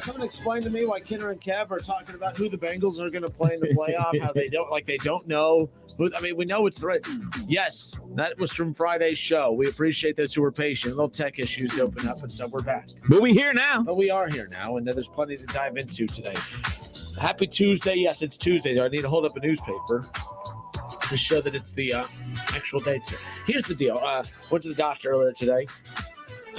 Someone explain to me why Kenner and Kev are talking about who the Bengals are going to play in the playoff, how they don't know. I mean, we know it's the right. Yes, that was from Friday's show. We appreciate those who were patient. Little tech issues to open up, and so we're back. But we here now. But we are here now, and there's plenty to dive into today. Happy Tuesday. Yes, it's Tuesday. I need to hold up a newspaper to show that it's the actual dates here. Here's the deal. Went to the doctor earlier today.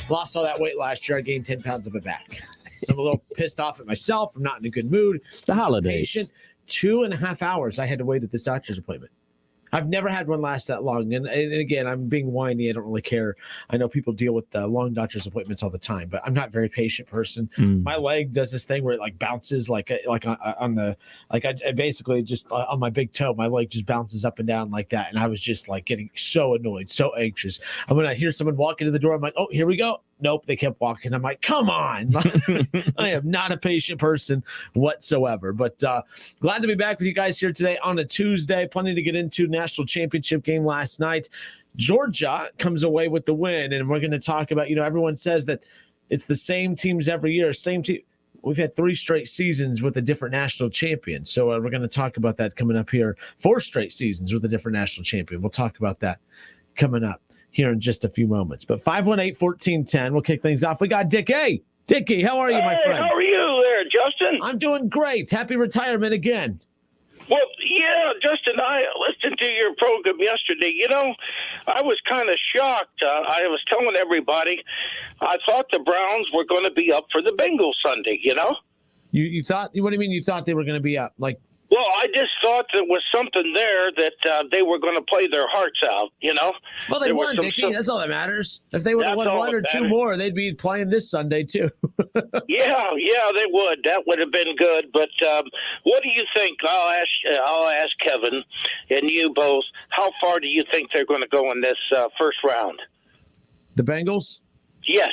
Lost all that weight last year. I gained 10 pounds of it back. So I'm a little pissed off at myself. I'm not in a good mood. The holidays. 2.5 hours I had to wait at this doctor's appointment. I've never had one last that long. And again, I'm being whiny. I don't really care. I know people deal with long doctor's appointments all the time, but I'm not a very patient person. My leg does this thing where it like bounces I basically just on my big toe, my leg just bounces up and down like that. And I was just like getting so annoyed, so anxious. And when I hear someone walk into the door, I'm like, oh, here we go. Nope, they kept walking. I'm like, come on. I am not a patient person whatsoever. But glad to be back with you guys here today on a Tuesday. Plenty to get into. National championship game last night. Georgia comes away with the win, and we're going to talk about, everyone says that it's the same teams every year. Same team. We've had 3 straight seasons with a different national champion. So we're going to talk about that coming up here. 4 straight seasons with a different national champion. We'll talk about that coming up here in just a few moments. But 518-1410, we'll kick things off. We got Dick A. Dickie, how are you, my friend? How are you there, Justin? I'm doing great. Happy retirement again. Well, yeah, Justin, I listened to your program yesterday. I was kind of shocked. I was telling everybody I thought the Browns were going to be up for the Bengals Sunday, You thought, what do you mean you thought they were going to be up? Well, I just thought there was something there that they were going to play their hearts out, Well, they won, Dickie. That's all that matters. If they would have won 1 or 2 more, they'd be playing this Sunday, too. Yeah, they would. That would have been good. But what do you think? I'll ask Kevin and you both, how far do you think they're going to go in this first round? The Bengals? Yes.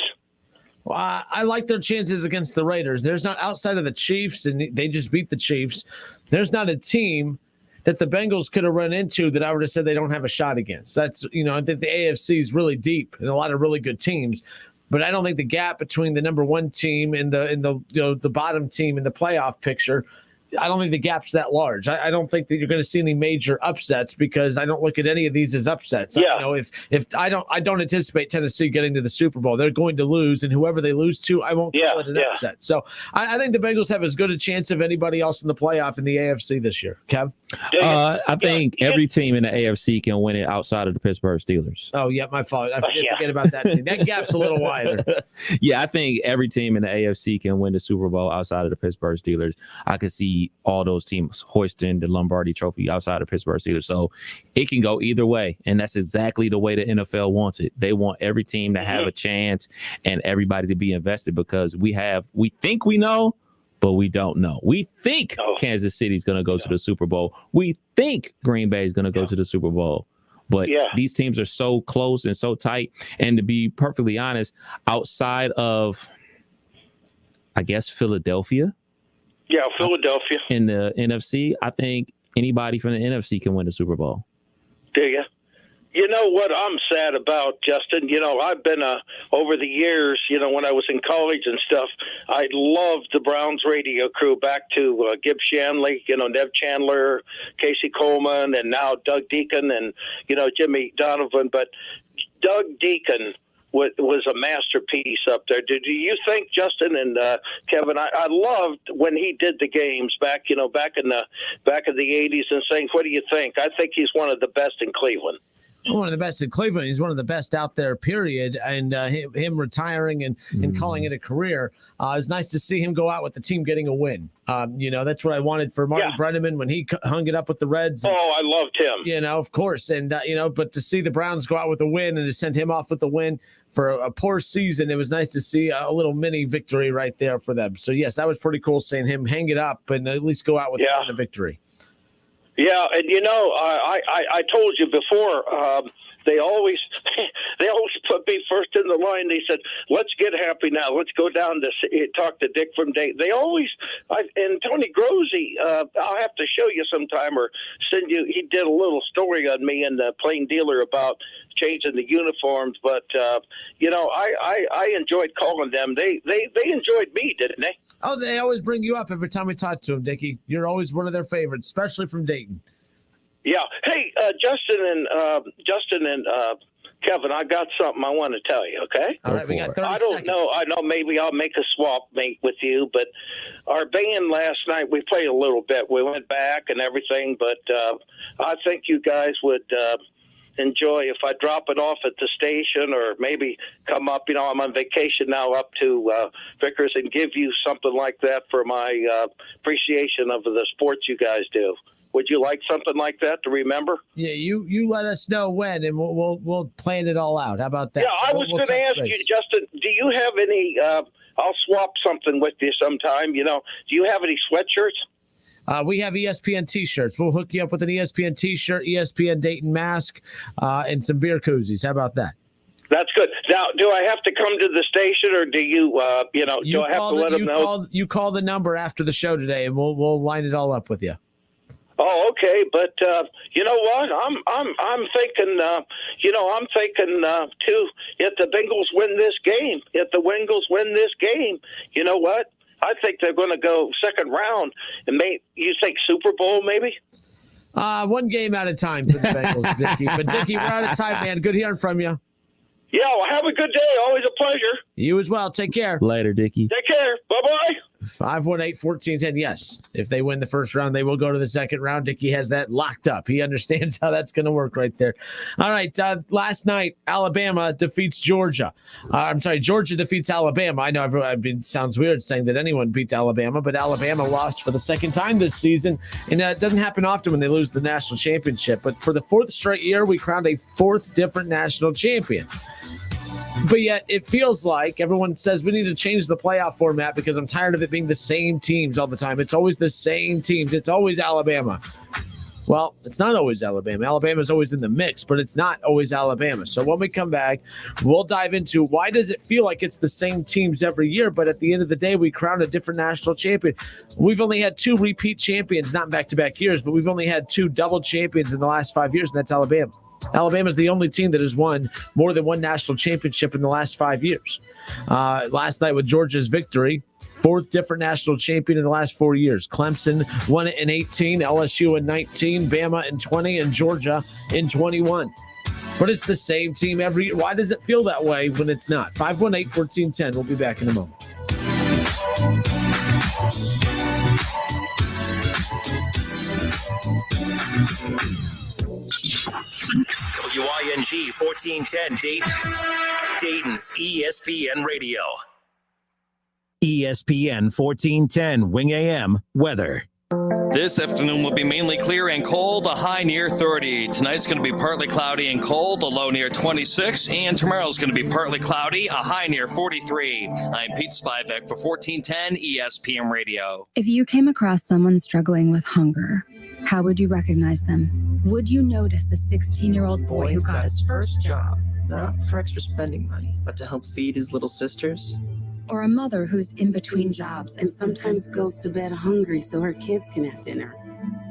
Well, I like their chances against the Raiders. There's not, outside of the Chiefs, and they just beat the Chiefs, there's not a team that the Bengals could have run into that I would have said they don't have a shot against. That's, I think the AFC is really deep and a lot of really good teams. But I don't think the gap between the number 1 team and the bottom team in the playoff picture, I don't think the gap's that large. I don't think that you're going to see any major upsets because I don't look at any of these as upsets. Yeah. If I don't anticipate Tennessee getting to the Super Bowl. They're going to lose, and whoever they lose to, I won't call it an upset. So I think the Bengals have as good a chance of anybody else in the playoff in the AFC this year. Kev? I think every team in the AFC can win it outside of the Pittsburgh Steelers. Oh, yeah, my fault. I forget about that team. That gap's a little wider. Yeah, I think every team in the AFC can win the Super Bowl outside of the Pittsburgh Steelers. I could see all those teams hoisting the Lombardi Trophy outside of Pittsburgh Steelers. So it can go either way, and that's exactly the way the NFL wants it. They want every team to have a chance and everybody to be invested because we think we know, but we don't know. We think Kansas City is going to go to the Super Bowl. We think Green Bay is going to go to the Super Bowl. But these teams are so close and so tight. And to be perfectly honest, outside of, I guess, Philadelphia. Yeah, Philadelphia. In the NFC, I think anybody from the NFC can win the Super Bowl. Do you? You know what I'm sad about, Justin? I've been over the years, when I was in college and stuff, I loved the Browns radio crew back to Gib Shanley, Nev Chandler, Casey Coleman, and now Doug Deacon and, Jimmy Donovan. But Doug Deacon was a masterpiece up there. Do you think, Justin and Kevin? I loved when he did the games back in the 80s and saying, "What do you think?" I think he's one of the best in Cleveland. One of the best in Cleveland. He's one of the best out there, period. And him retiring and calling it a career, it's nice to see him go out with the team getting a win. That's what I wanted for Marty Brenneman when he hung it up with the Reds. And, I loved him. Of course. And, but to see the Browns go out with a win and to send him off with the win for a poor season, it was nice to see a little mini victory right there for them. So, yes, that was pretty cool seeing him hang it up and at least go out with a victory. Yeah, and I told you before they always put me first in the line. They said, "Let's get happy now. Let's go down to talk to Dick from Dayton." They always, and Tony Grossi, I'll have to show you sometime or send you. He did a little story on me in the Plain Dealer about changing the uniforms, but I enjoyed calling them. They enjoyed me, didn't they? Oh, they always bring you up every time we talk to them, Dickie. You're always one of their favorites, especially from Dayton. Yeah. Hey, Justin and Kevin, I got something I want to tell you. Okay. All right, we got 30 I don't seconds. know. I know maybe I'll make a swap mate with you, but our band last night, we played a little bit. We went back and everything, but I think you guys would enjoy if I drop it off at the station or maybe come up. I'm on vacation now up to Vickers and give you something like that for my appreciation of the sports you guys do. Would you like something like that to remember? Yeah, you let us know when, and we'll plan it all out. How about that? Yeah, I was going to ask you, Justin. Do you have any? I'll swap something with you sometime. Do you have any sweatshirts? We have ESPN T-shirts. We'll hook you up with an ESPN T-shirt, ESPN Dayton mask, and some beer koozies. How about that? That's good. Now, do I have to come to the station, or do you, do I have to let them know? You call the number after the show today, and we'll line it all up with you. Oh, okay, but you know what? I'm thinking, I'm thinking too. If the Bengals win this game, you know what? I think they're going to go second round, and you think Super Bowl maybe? One game at a time for the Bengals, Dickie. But Dickie, we're out of time, man. Good hearing from you. Yeah, well, have a good day. Always a pleasure. You as well. Take care. Later, Dickie. Take care. Bye-bye. 518-1410. Yes, if they win the first round, they will go to the second round. Dickie has that locked up. He understands how that's going to work right there. All right, last night, Alabama defeats Georgia. Georgia defeats Alabama. I know sounds weird saying that anyone beat Alabama, but Alabama lost for the second time this season, and it doesn't happen often when they lose the national championship. But for the fourth straight year, we crowned a fourth different national champion. But yet it feels like everyone says we need to change the playoff format because I'm tired of it being the same teams all the time. It's always the same teams. It's always Alabama. Well, it's not always Alabama. Alabama's always in the mix, but it's not always Alabama. So when we come back, we'll dive into why does it feel like it's the same teams every year, but at the end of the day, we crown a different national champion. We've only had two repeat champions, not in back-to-back years, but we've only had two double champions in the last 5 years, and that's Alabama. Alabama's the only team that has won more than one national championship in the last 5 years. Last night with Georgia's victory, fourth different national champion in the last 4 years. Clemson won it in 18, LSU in 19, Bama in 20, and Georgia in 21. But it's the same team every year. Why does it feel that way when it's not? 518-1410. We'll be back in a moment. WING 1410 Dayton, Dayton's ESPN Radio. ESPN 1410 Wing AM weather. This afternoon will be mainly clear and cold, a high near 30. Tonight's going to be partly cloudy and cold, a low near 26. And tomorrow's going to be partly cloudy, a high near 43. I'm Pete Spivak for 1410 ESPN Radio. If you came across someone struggling with hunger, how would you recognize them? Would you notice a 16-year-old boy who got his first job, not for extra spending money, but to help feed his little sisters? or a mother who's in between jobs and sometimes goes to bed hungry so her kids can have dinner?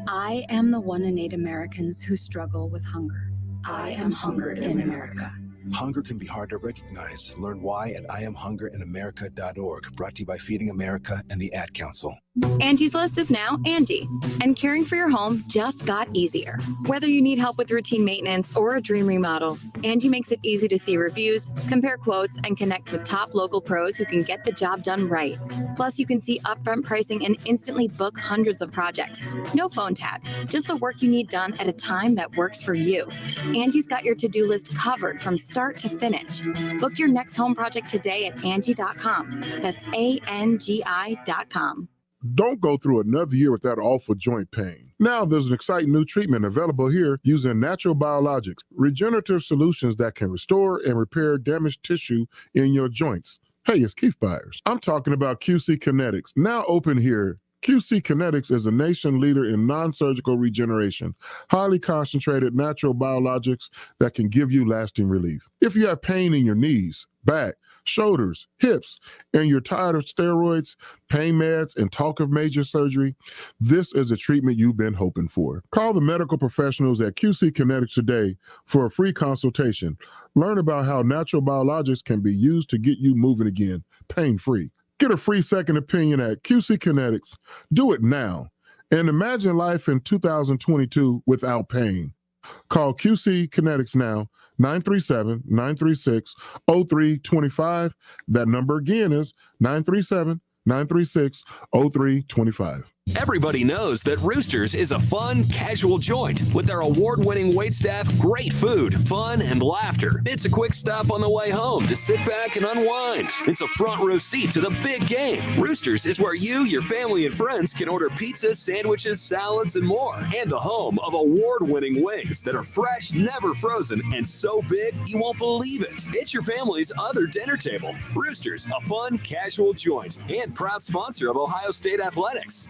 I am the 1 in 8 Americans who struggle with hunger. I am hungered in America. Hunger can be hard to recognize. Learn why at IamHungeredInAmerica.org. Brought to you by Feeding America and the Ad Council. Angie's List is now Angie, and caring for your home just got easier. Whether you need help with routine maintenance or a dream remodel, Angie makes it easy to see reviews, compare quotes, and connect with top local pros who can get the job done right. Plus, you can see upfront pricing and instantly book hundreds of projects. No phone tag, just the work you need done at a time that works for you. Angie's got your to-do list covered from start to finish. Book your next home project today at Angie.com. That's ANGI.com. Don't go through another year with that awful joint pain. Now there's an exciting new treatment available here using natural biologics, regenerative solutions that can restore and repair damaged tissue in your joints. Hey, it's Keith Byers. I'm talking about QC Kinetics, now open here QC Kinetics is a nation leader in non-surgical regeneration, highly concentrated natural biologics that can give you lasting relief. If you have pain in your knees, back, shoulders, hips, and you're tired of steroids, pain meds, and talk of major surgery, this is a treatment you've been hoping for. Call the medical professionals at QC Kinetics today for a free consultation. Learn about how natural biologics can be used to get you moving again, pain-free. Get a free second opinion at QC Kinetics. Do it now. And imagine life in 2022 without pain. Call QC Kinetics now, 937-936-0325. That number again is 937-936-0325. Everybody knows that Roosters is a fun, casual joint with their award-winning waitstaff, great food, fun, and laughter. It's a quick stop on the way home to sit back and unwind. It's a front row seat to the big game. Roosters is where you, your family, and friends can order pizzas, sandwiches, salads, and more. And the home of award-winning wings that are fresh, never frozen, and so big you won't believe it. It's your family's other dinner table. Roosters, a fun, casual joint, and proud sponsor of Ohio State Athletics.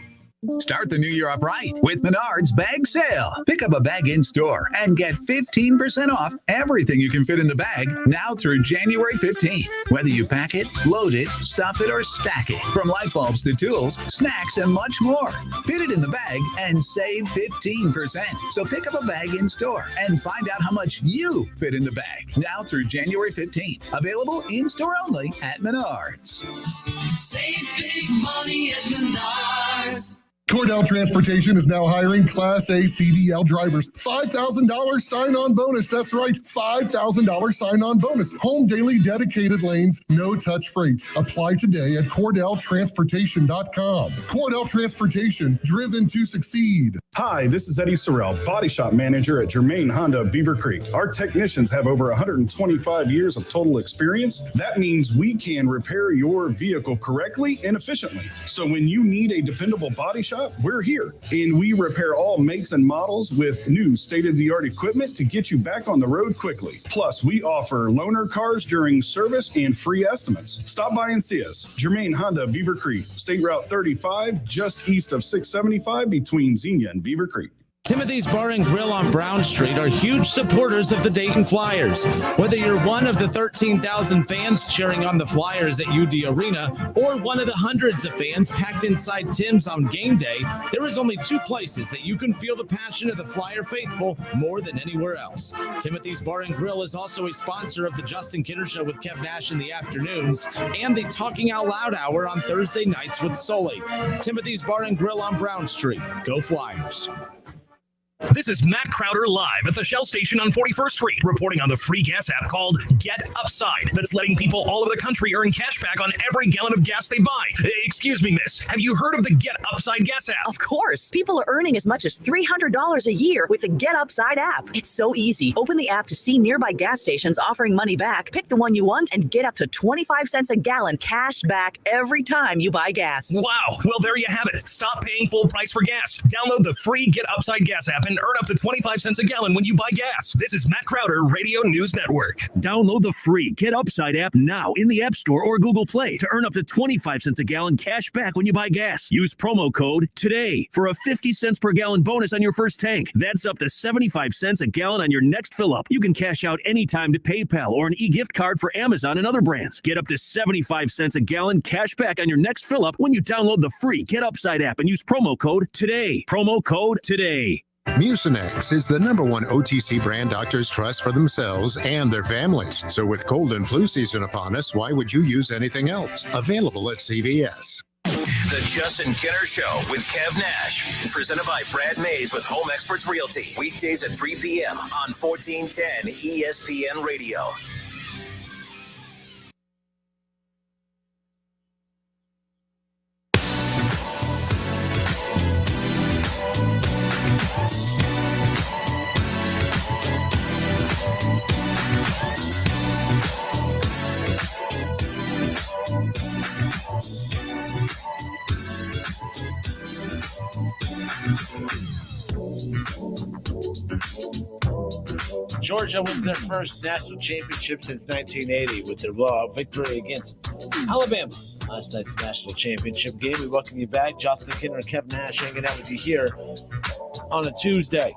Start the new year up right with Menards Bag Sale. Pick up a bag in store and get 15% off everything you can fit in the bag now through January 15th. Whether you pack it, load it, stuff it, or stack it. From light bulbs to tools, snacks, and much more. Fit it in the bag and save 15%. So pick up a bag in store and find out how much you fit in the bag now through January 15th. Available in store only at Menards. Save big money at Menards. Cordell Transportation is now hiring Class A CDL drivers. $5,000 sign-on bonus. That's right, $5,000 sign-on bonus. Home daily dedicated lanes, no-touch freight. Apply today at CordellTransportation.com. Cordell Transportation, driven to succeed. Hi, this is Eddie Sorrell, Body Shop Manager at Germain Honda Beaver Creek. Our technicians have over 125 years of total experience. That means we can repair your vehicle correctly and efficiently. So when you need a dependable body shop, we're here, and we repair all makes and models with new state-of-the-art equipment to get you back on the road quickly. Plus, we offer loaner cars during service and free estimates. Stop by and see us. Germain Honda Beaver Creek, State Route 35, just east of 675 between Xenia and Beaver Creek. Timothy's Bar and Grill on Brown Street are huge supporters of the Dayton Flyers. Whether you're one of the 13,000 fans cheering on the Flyers at UD Arena or one of the hundreds of fans packed inside Tim's on game day, there is only two places that you can feel the passion of the Flyer faithful more than anywhere else. Timothy's Bar and Grill is also a sponsor of the Justin Kidder Show with Kev Nash in the afternoons and the Talking Out Loud Hour on Thursday nights with Sully. Timothy's Bar and Grill on Brown Street. Go Flyers. This is Matt Crowder live at the Shell station on 41st Street, reporting on the free gas app called Get Upside that's letting people all over the country earn cash back on every gallon of gas they buy. Excuse me, miss. Have you heard of the Get Upside gas app? Of course. People are earning as much as $300 a year with the Get Upside app. It's so easy. Open the app to see nearby gas stations offering money back, pick the one you want, and get up to 25 cents a gallon cash back every time you buy gas. Wow. Well, there you have it. Stop paying full price for gas. Download the free Get Upside gas app and earn up to 25 cents a gallon when you buy gas. This is Matt Crowder, Radio News Network. Download the free Get Upside app now in the App Store or Google Play to earn up to 25 cents a gallon cash back when you buy gas. Use promo code TODAY for a 50 cents per gallon bonus on your first tank. That's up to 75 cents a gallon on your next fill up. You can cash out anytime to PayPal or an e-gift card for Amazon and other brands. Get up to 75 cents a gallon cash back on your next fill up when you download the free Get Upside app and use promo code TODAY. Promo code TODAY. Mucinex is the #1 OTC brand doctors trust for themselves and their families. So with cold and flu season upon us, why would you use anything else? Available at CVS. The Justin Kidder Show with Kev Nash. Presented by Brad Mays with Home Experts Realty. Weekdays at 3 p.m. on 1410 ESPN Radio. Georgia wins their first national championship since 1980 with their blowout victory against Alabama. Last night's national championship game. We welcome you back. Justin Kinner and Kev Nash hanging out with you here on a Tuesday.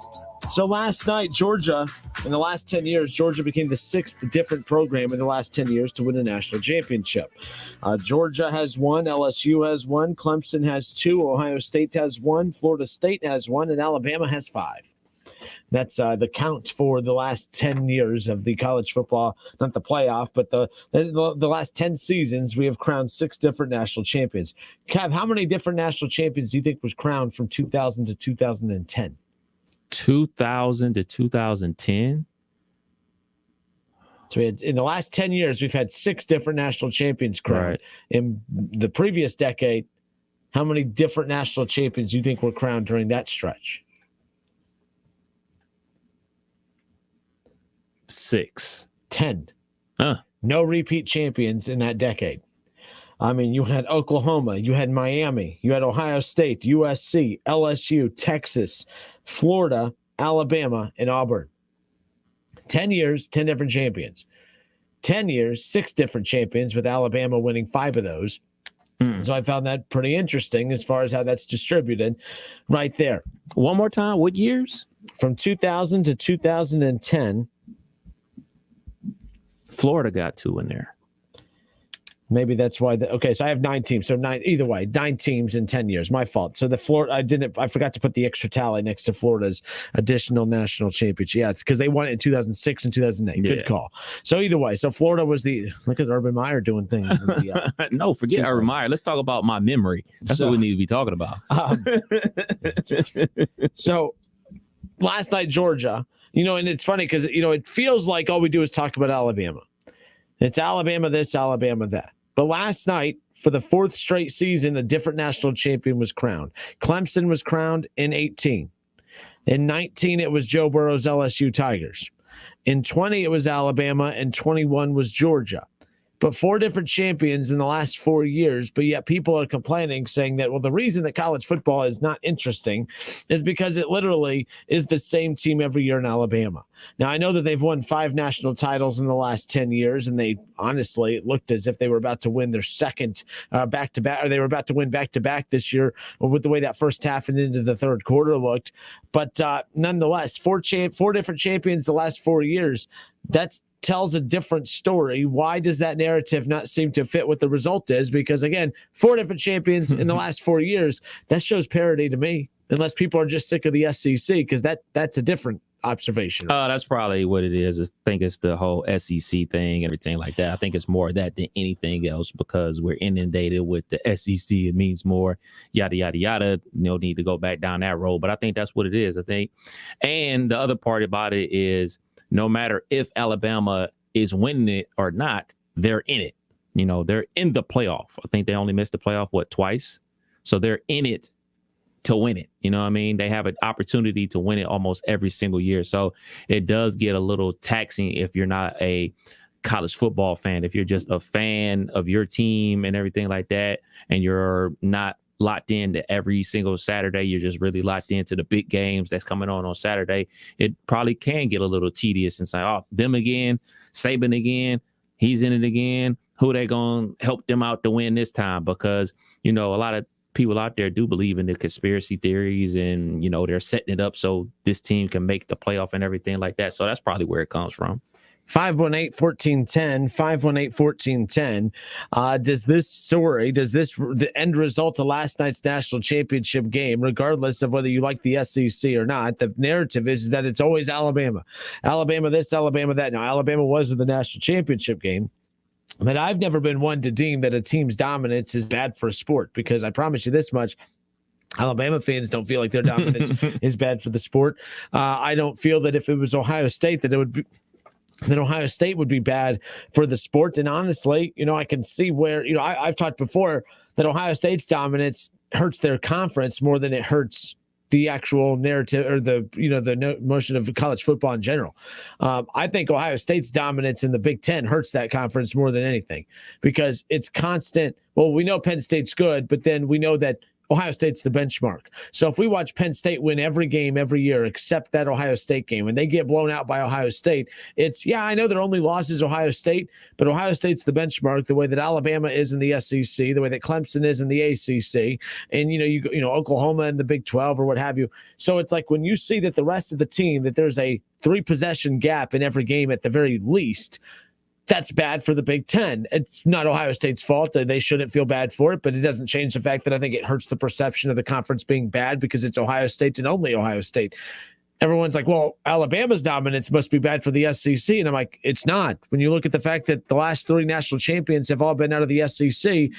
So last night, Georgia, in the last 10 years, Georgia became the sixth different program in the last 10 years to win a national championship. Georgia has one, LSU has one, Clemson has two, Ohio State has one, Florida State has one, and Alabama has five. That's the count for the last 10 years of the college football, not the playoff, but the last 10 seasons, we have crowned six different national champions. Kev, how many different national champions do you think was crowned from 2000 to 2010? 2000 to 2010. So we had, in the last 10 years, we've had six different national champions crowned. Right. In the previous decade, how many different national champions do you think were crowned during that stretch? 6. 10. Huh. No repeat champions in that decade. I mean, you had Oklahoma, you had Miami, you had Ohio State, USC, LSU, Texas, Florida, Alabama, and Auburn. 10 years, 10 different champions. 10 years, 6 different champions, with Alabama winning 5 of those. So I found that pretty interesting as far as how that's distributed right there. One more time, what years? From 2000 to 2010. Florida got 2 in there. Maybe that's why. Okay, so I have 9 teams. So 9, either way, 9 teams in 10 years. My fault. So the Florida, I forgot to put the extra tally next to Florida's additional national championship. Yeah, it's because they won it in 2006 and 2008. Yeah. Good call. So either way, so Florida was look at Urban Meyer doing things. In the, no, forget Urban Meyer. Let's talk about my memory. That's what we need to be talking about. So last night, Georgia, and it's funny because, it feels like all we do is talk about Alabama. It's Alabama this, Alabama that. But last night, for the 4th straight season, a different national champion was crowned. Clemson was crowned in 18. In 19, it was Joe Burrow's LSU Tigers. In 20, it was Alabama, and 21 was Georgia. But 4 different champions in the last 4 years, but yet people are complaining, saying that, well, the reason that college football is not interesting is because it literally is the same team every year in Alabama. Now, I know that they've won 5 national titles in the last 10 years, and they honestly looked as if they were about to win their second back-to-back, or they were about to win back-to-back this year with the way that first half and into the third quarter looked. But nonetheless, 4 different champions the last 4 years, that tells a different story. Why does that narrative not seem to fit what the result is? Because, again, 4 different champions in the last 4 years, that shows parity to me, unless people are just sick of the SEC, because that's a different observation. That's probably what it is. I think it's the whole SEC thing, everything like that. I think it's more of that than anything else, because we're inundated with the SEC. It means more, yada, yada, yada. No need to go back down that road. But I think that's what it is, I think. And the other part about it is, no matter if Alabama is winning it or not, they're in it. They're in the playoff. I think they only missed the playoff, twice? So they're in it to win it. You know what I mean? They have an opportunity to win it almost every single year. So it does get a little taxing if you're not a college football fan. If you're just a fan of your team and everything like that, and you're not locked into every single Saturday, you're just really locked into the big games that's coming on Saturday, it probably can get a little tedious and say, oh, them again, Saban again, he's in it again. Who they going to help them out to win this time? Because, a lot of people out there do believe in the conspiracy theories, and, they're setting it up so this team can make the playoff and everything like that. So that's probably where it comes from. 518-1410, 518-1410. Does the end result of last night's national championship game, regardless of whether you like the SEC or not, the narrative is that it's always Alabama. Alabama this, Alabama that. Now, Alabama was in the national championship game, but I've never been one to deem that a team's dominance is bad for a sport, because I promise you this much, Alabama fans don't feel like their dominance is bad for the sport. I don't feel that if it was Ohio State that Ohio State would be bad for the sport. And honestly, I can see where, I've talked before that Ohio State's dominance hurts their conference more than it hurts the actual narrative or the motion of college football in general. I think Ohio State's dominance in the Big Ten hurts that conference more than anything, because it's constant. Well, we know Penn State's good, but then we know that Ohio State's the benchmark. So if we watch Penn State win every game every year except that Ohio State game, when they get blown out by Ohio State, it's, yeah, I know their only loss is Ohio State, but Ohio State's the benchmark, the way that Alabama is in the SEC, the way that Clemson is in the ACC, and, you know, Oklahoma in the Big 12 or what have you. So it's like when you see that the rest of the team, that there's a 3-possession gap in every game at the very least, that's bad for the Big Ten. It's not Ohio State's fault. They shouldn't feel bad for it, but it doesn't change the fact that I think it hurts the perception of the conference being bad because it's Ohio State and only Ohio State. Everyone's like, well, Alabama's dominance must be bad for the SEC. And I'm like, it's not. When you look at the fact that the last 3 national champions have all been out of the SEC,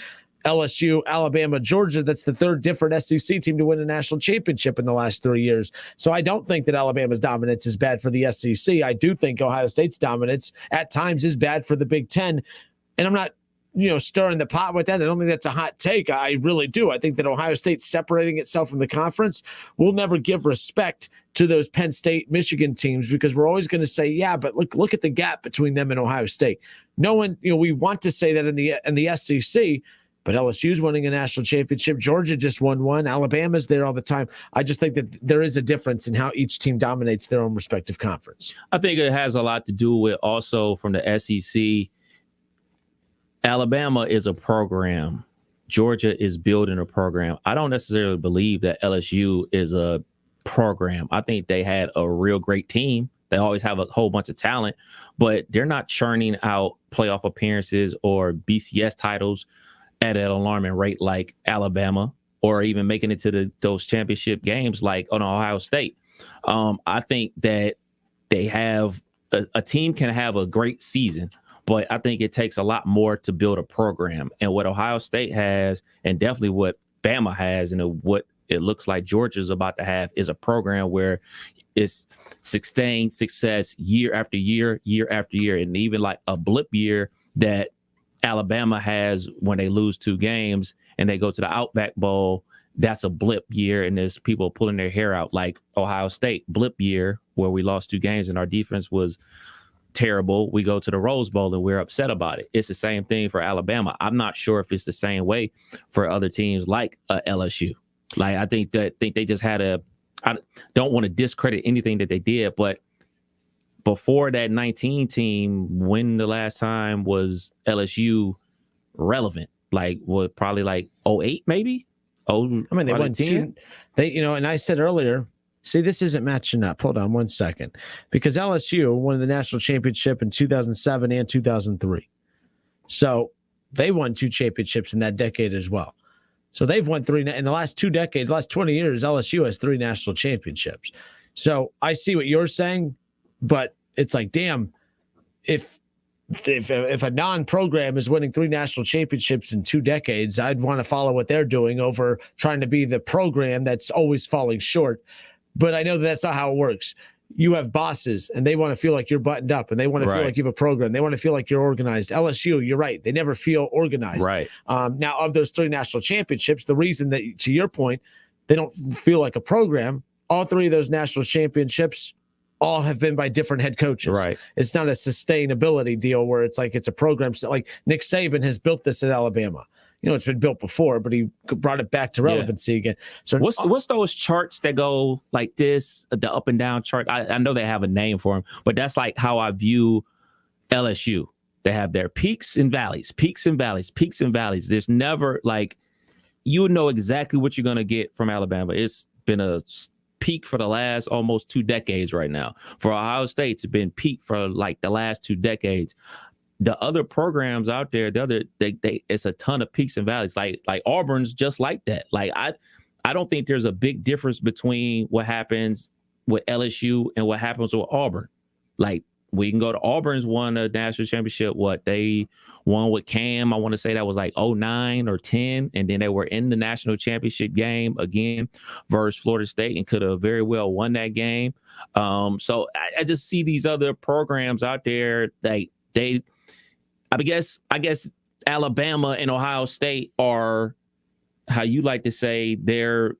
LSU, Alabama, Georgia, that's the 3rd different SEC team to win a national championship in the last 3 years. So I don't think that Alabama's dominance is bad for the SEC. I do think Ohio State's dominance at times is bad for the Big Ten. And I'm not, stirring the pot with that. I don't think that's a hot take. I really do. I think that Ohio State separating itself from the conference will never give respect to those Penn State, Michigan teams, because we're always going to say, yeah, but look at the gap between them and Ohio State. No one, we want to say that in the SEC, but LSU's winning a national championship. Georgia just won one. Alabama's there all the time. I just think that there is a difference in how each team dominates their own respective conference. I think it has a lot to do with also from the SEC. Alabama is a program. Georgia is building a program. I don't necessarily believe that LSU is a program. I think they had a real great team. They always have a whole bunch of talent, but they're not churning out playoff appearances or BCS titles at an alarming rate like Alabama, or even making it to those championship games like on Ohio State. I think that they have a team can have a great season, but I think it takes a lot more to build a program. And what Ohio State has, and definitely what Bama has, and what it looks like Georgia's about to have, is a program where it's sustained success year after year, year after year, and even like a blip year that Alabama has when they lose 2 games and they go to the Outback Bowl. That's a blip year, and there's people pulling their hair out. Like Ohio State, blip year where we lost 2 games and our defense was terrible. We go to the Rose Bowl and we're upset about it. It's the same thing for Alabama. I'm not sure if it's the same way for other teams like LSU. Like I think they just had I don't want to discredit anything that they did, but before that 19 team, when the last time was LSU relevant? Like, what, probably like 08 maybe? Oh, I mean, they won 2. And I said earlier, see, this isn't matching up. Hold on one second. Because LSU won the national championship in 2007 and 2003. So they won 2 championships in that decade as well. So they've won 3 in the last 2 decades, last 20 years. LSU has 3 national championships. So I see what you're saying, but it's like, damn, if a non-program is winning 3 national championships in 2 decades, I'd want to follow what they're doing over trying to be the program that's always falling short. But I know that's not how it works. You have bosses, and they want to feel like you're buttoned up, and they want to feel like you have a program. They want to feel like you're organized. LSU, you're right. They never feel organized. Right. Now, of those 3 national championships, the reason that, to your point, they don't feel like a program, all 3 of those national championships all have been by different head coaches. Right. It's not a sustainability deal where it's like it's a program. Like Nick Saban has built this at Alabama. It's been built before, but he brought it back to relevancy again. So what's those charts that go like this, the up and down chart? I know they have a name for them, but that's like how I view LSU. They have their peaks and valleys, peaks and valleys, peaks and valleys. There's never like, you know exactly what you're going to get from Alabama. It's been a peak for the last almost 2 decades right now. For Ohio State, it's been peak for like the last 2 decades. The other programs out there, it's a ton of peaks and valleys. Like Auburn's just like that. Like I don't think there's a big difference between what happens with LSU and what happens with Auburn. Like we can go to Auburn's won a national championship. What they won with Cam, I want to say that was like 09 or 10. And then they were in the national championship game again versus Florida State and could have very well won that game. So I just see these other programs out there. I guess Alabama and Ohio State are, how you like to say, they're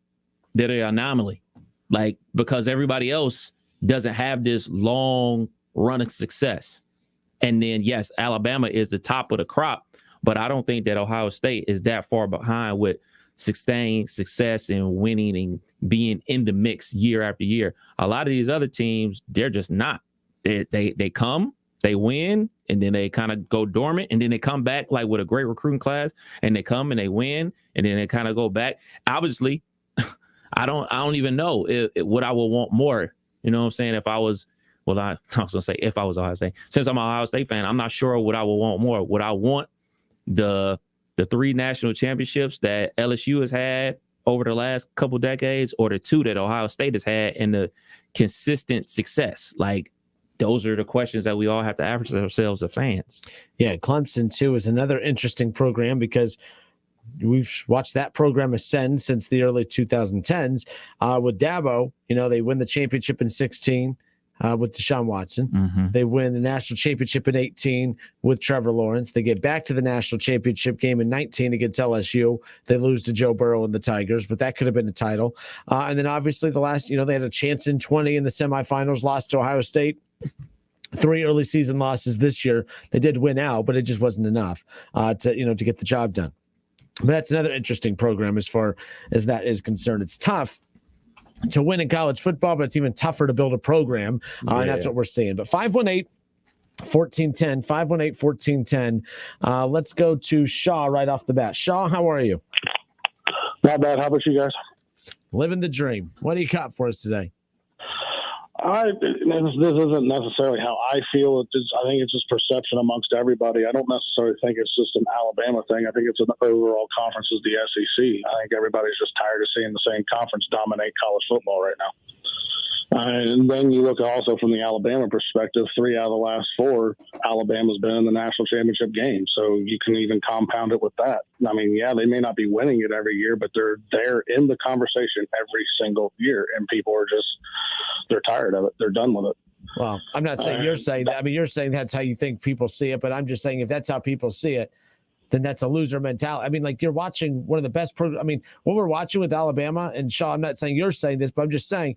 the anomaly. Like, because everybody else doesn't have this long run of success. And then, yes, Alabama is the top of the crop, but I don't think that Ohio State is that far behind with sustain success and winning and being in the mix year after year. A lot of these other teams, they're just not. They come, they win, and then they kind of go dormant, and then they come back like with a great recruiting class, and they come and they win, and then they kind of go back. Obviously, I don't even know what I would want more. You know what I'm saying? If I was, well, I was gonna say if I was Ohio State. Since I'm an Ohio State fan, I'm not sure what I would want more. Would I want the 3 national championships that LSU has had over the last couple decades, or the 2 that Ohio State has had, and the consistent success? Like, those are the questions that we all have to ask ourselves as fans. Yeah, Clemson, too, is another interesting program because we've watched that program ascend since the early 2010s. With Dabo, they win the championship in 16 with Deshaun Watson. Mm-hmm. They win the national championship in 18 with Trevor Lawrence. They get back to the national championship game in 19 against LSU. They lose to Joe Burrow and the Tigers, but that could have been a title. And then obviously the last, they had a chance in 20 in the semifinals, lost to Ohio State. 3 early season losses this year. They did win out, but it just wasn't enough to get the job done. But that's another interesting program as far as that is concerned. It's tough to win in college football, but it's even tougher to build a program. And that's what we're seeing. But 518-1410, 518-1410. Let's go to Shaw right off the bat. Shaw, how are you? Not bad. How about you guys? Living the dream. What do you got for us today? This isn't necessarily how I feel. I think it's just perception amongst everybody. I don't necessarily think it's just an Alabama thing. I think it's an overall conference as the SEC. I think everybody's just tired of seeing the same conference dominate college football right now. And then you look also from the Alabama perspective, 3 out of the last 4, Alabama's been in the national championship game. So you can even compound it with that. I mean, yeah, they may not be winning it every year, but they're in the conversation every single year. And people are they're tired of it. They're done with it. Well, I'm not saying you're saying that. I mean, you're saying that's how you think people see it, but I'm just saying if that's how people see it, then that's a loser mentality. I mean, like, you're watching one of the best programs. I mean, what we're watching with Alabama, and Shaw, I'm not saying you're saying this, but I'm just saying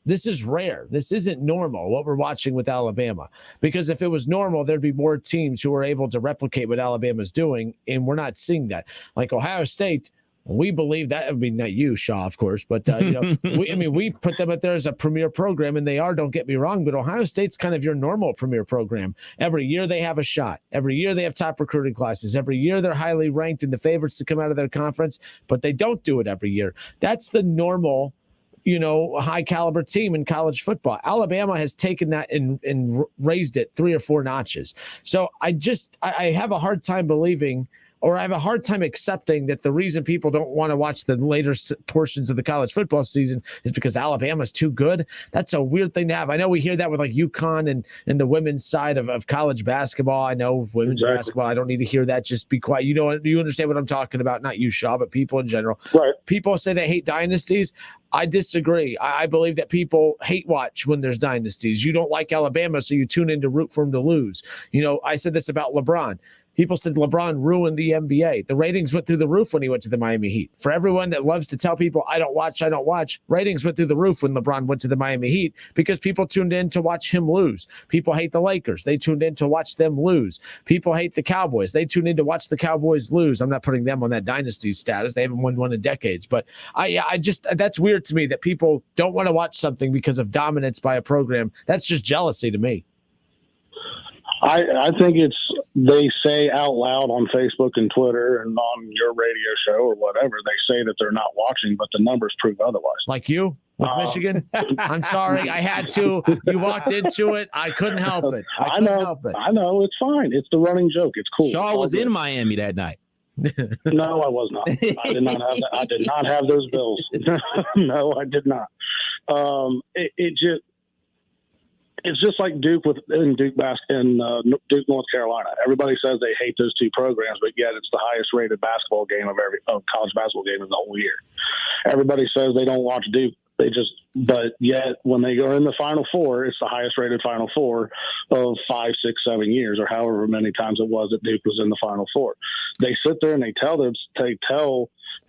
this is rare. This isn't normal, what we're watching with Alabama. Because if it was normal, there'd be more teams who are able to replicate what Alabama's doing, and we're not seeing that. Like Ohio State, we believe that. I mean, not you, Shaw, of course, but we put them out there as a premier program, and they are. Don't get me wrong, but Ohio State's kind of your normal premier program. Every year they have a shot. Every year they have top recruiting classes. Every year they're highly ranked and the favorites to come out of their conference, but they don't do it every year. That's the normal, high caliber team in college football. Alabama has taken that and raised it 3 or 4 notches. So I have a hard time believing, or I have a hard time accepting that the reason people don't want to watch the later portions of the college football season is because Alabama's too good. That's a weird thing to have. I know we hear that with like UConn and the women's side of college basketball. I know women's basketball. I don't need to hear that. Just be quiet. You understand what I'm talking about? Not you, Shaw, but people in general. Right. People say they hate dynasties. I disagree. I believe that people hate watch when there's dynasties. You don't like Alabama, so you tune in to root for them to lose. I said this about LeBron. People said LeBron ruined the NBA. The ratings went through the roof when he went to the Miami Heat. For everyone that loves to tell people, I don't watch, ratings went through the roof when LeBron went to the Miami Heat because people tuned in to watch him lose. People hate the Lakers. They tuned in to watch them lose. People hate the Cowboys. They tuned in to watch the Cowboys lose. I'm not putting them on that dynasty status. They haven't won one in decades. But I just that's weird to me that people don't want to watch something because of dominance by a program. That's just jealousy to me. I think they say out loud on Facebook and Twitter and on your radio show or whatever, they say that they're not watching, but the numbers prove otherwise. Like you with Michigan? I'm sorry. I had to. You walked into it. I couldn't help it. I know. It's fine. It's the running joke. It's cool. Shaw was in Miami that night. No, I was not. I did not have that. I did not have those bills. No, I did not. It's just like Duke in Duke North Carolina. Everybody says they hate those 2 programs, but yet it's the highest rated basketball game of college basketball game of the whole year. Everybody says they don't watch Duke. But yet when they go in the Final Four, it's the highest rated Final Four of 5, 6, 7 years, or however many times it was that Duke was in the Final Four. They sit there and they tell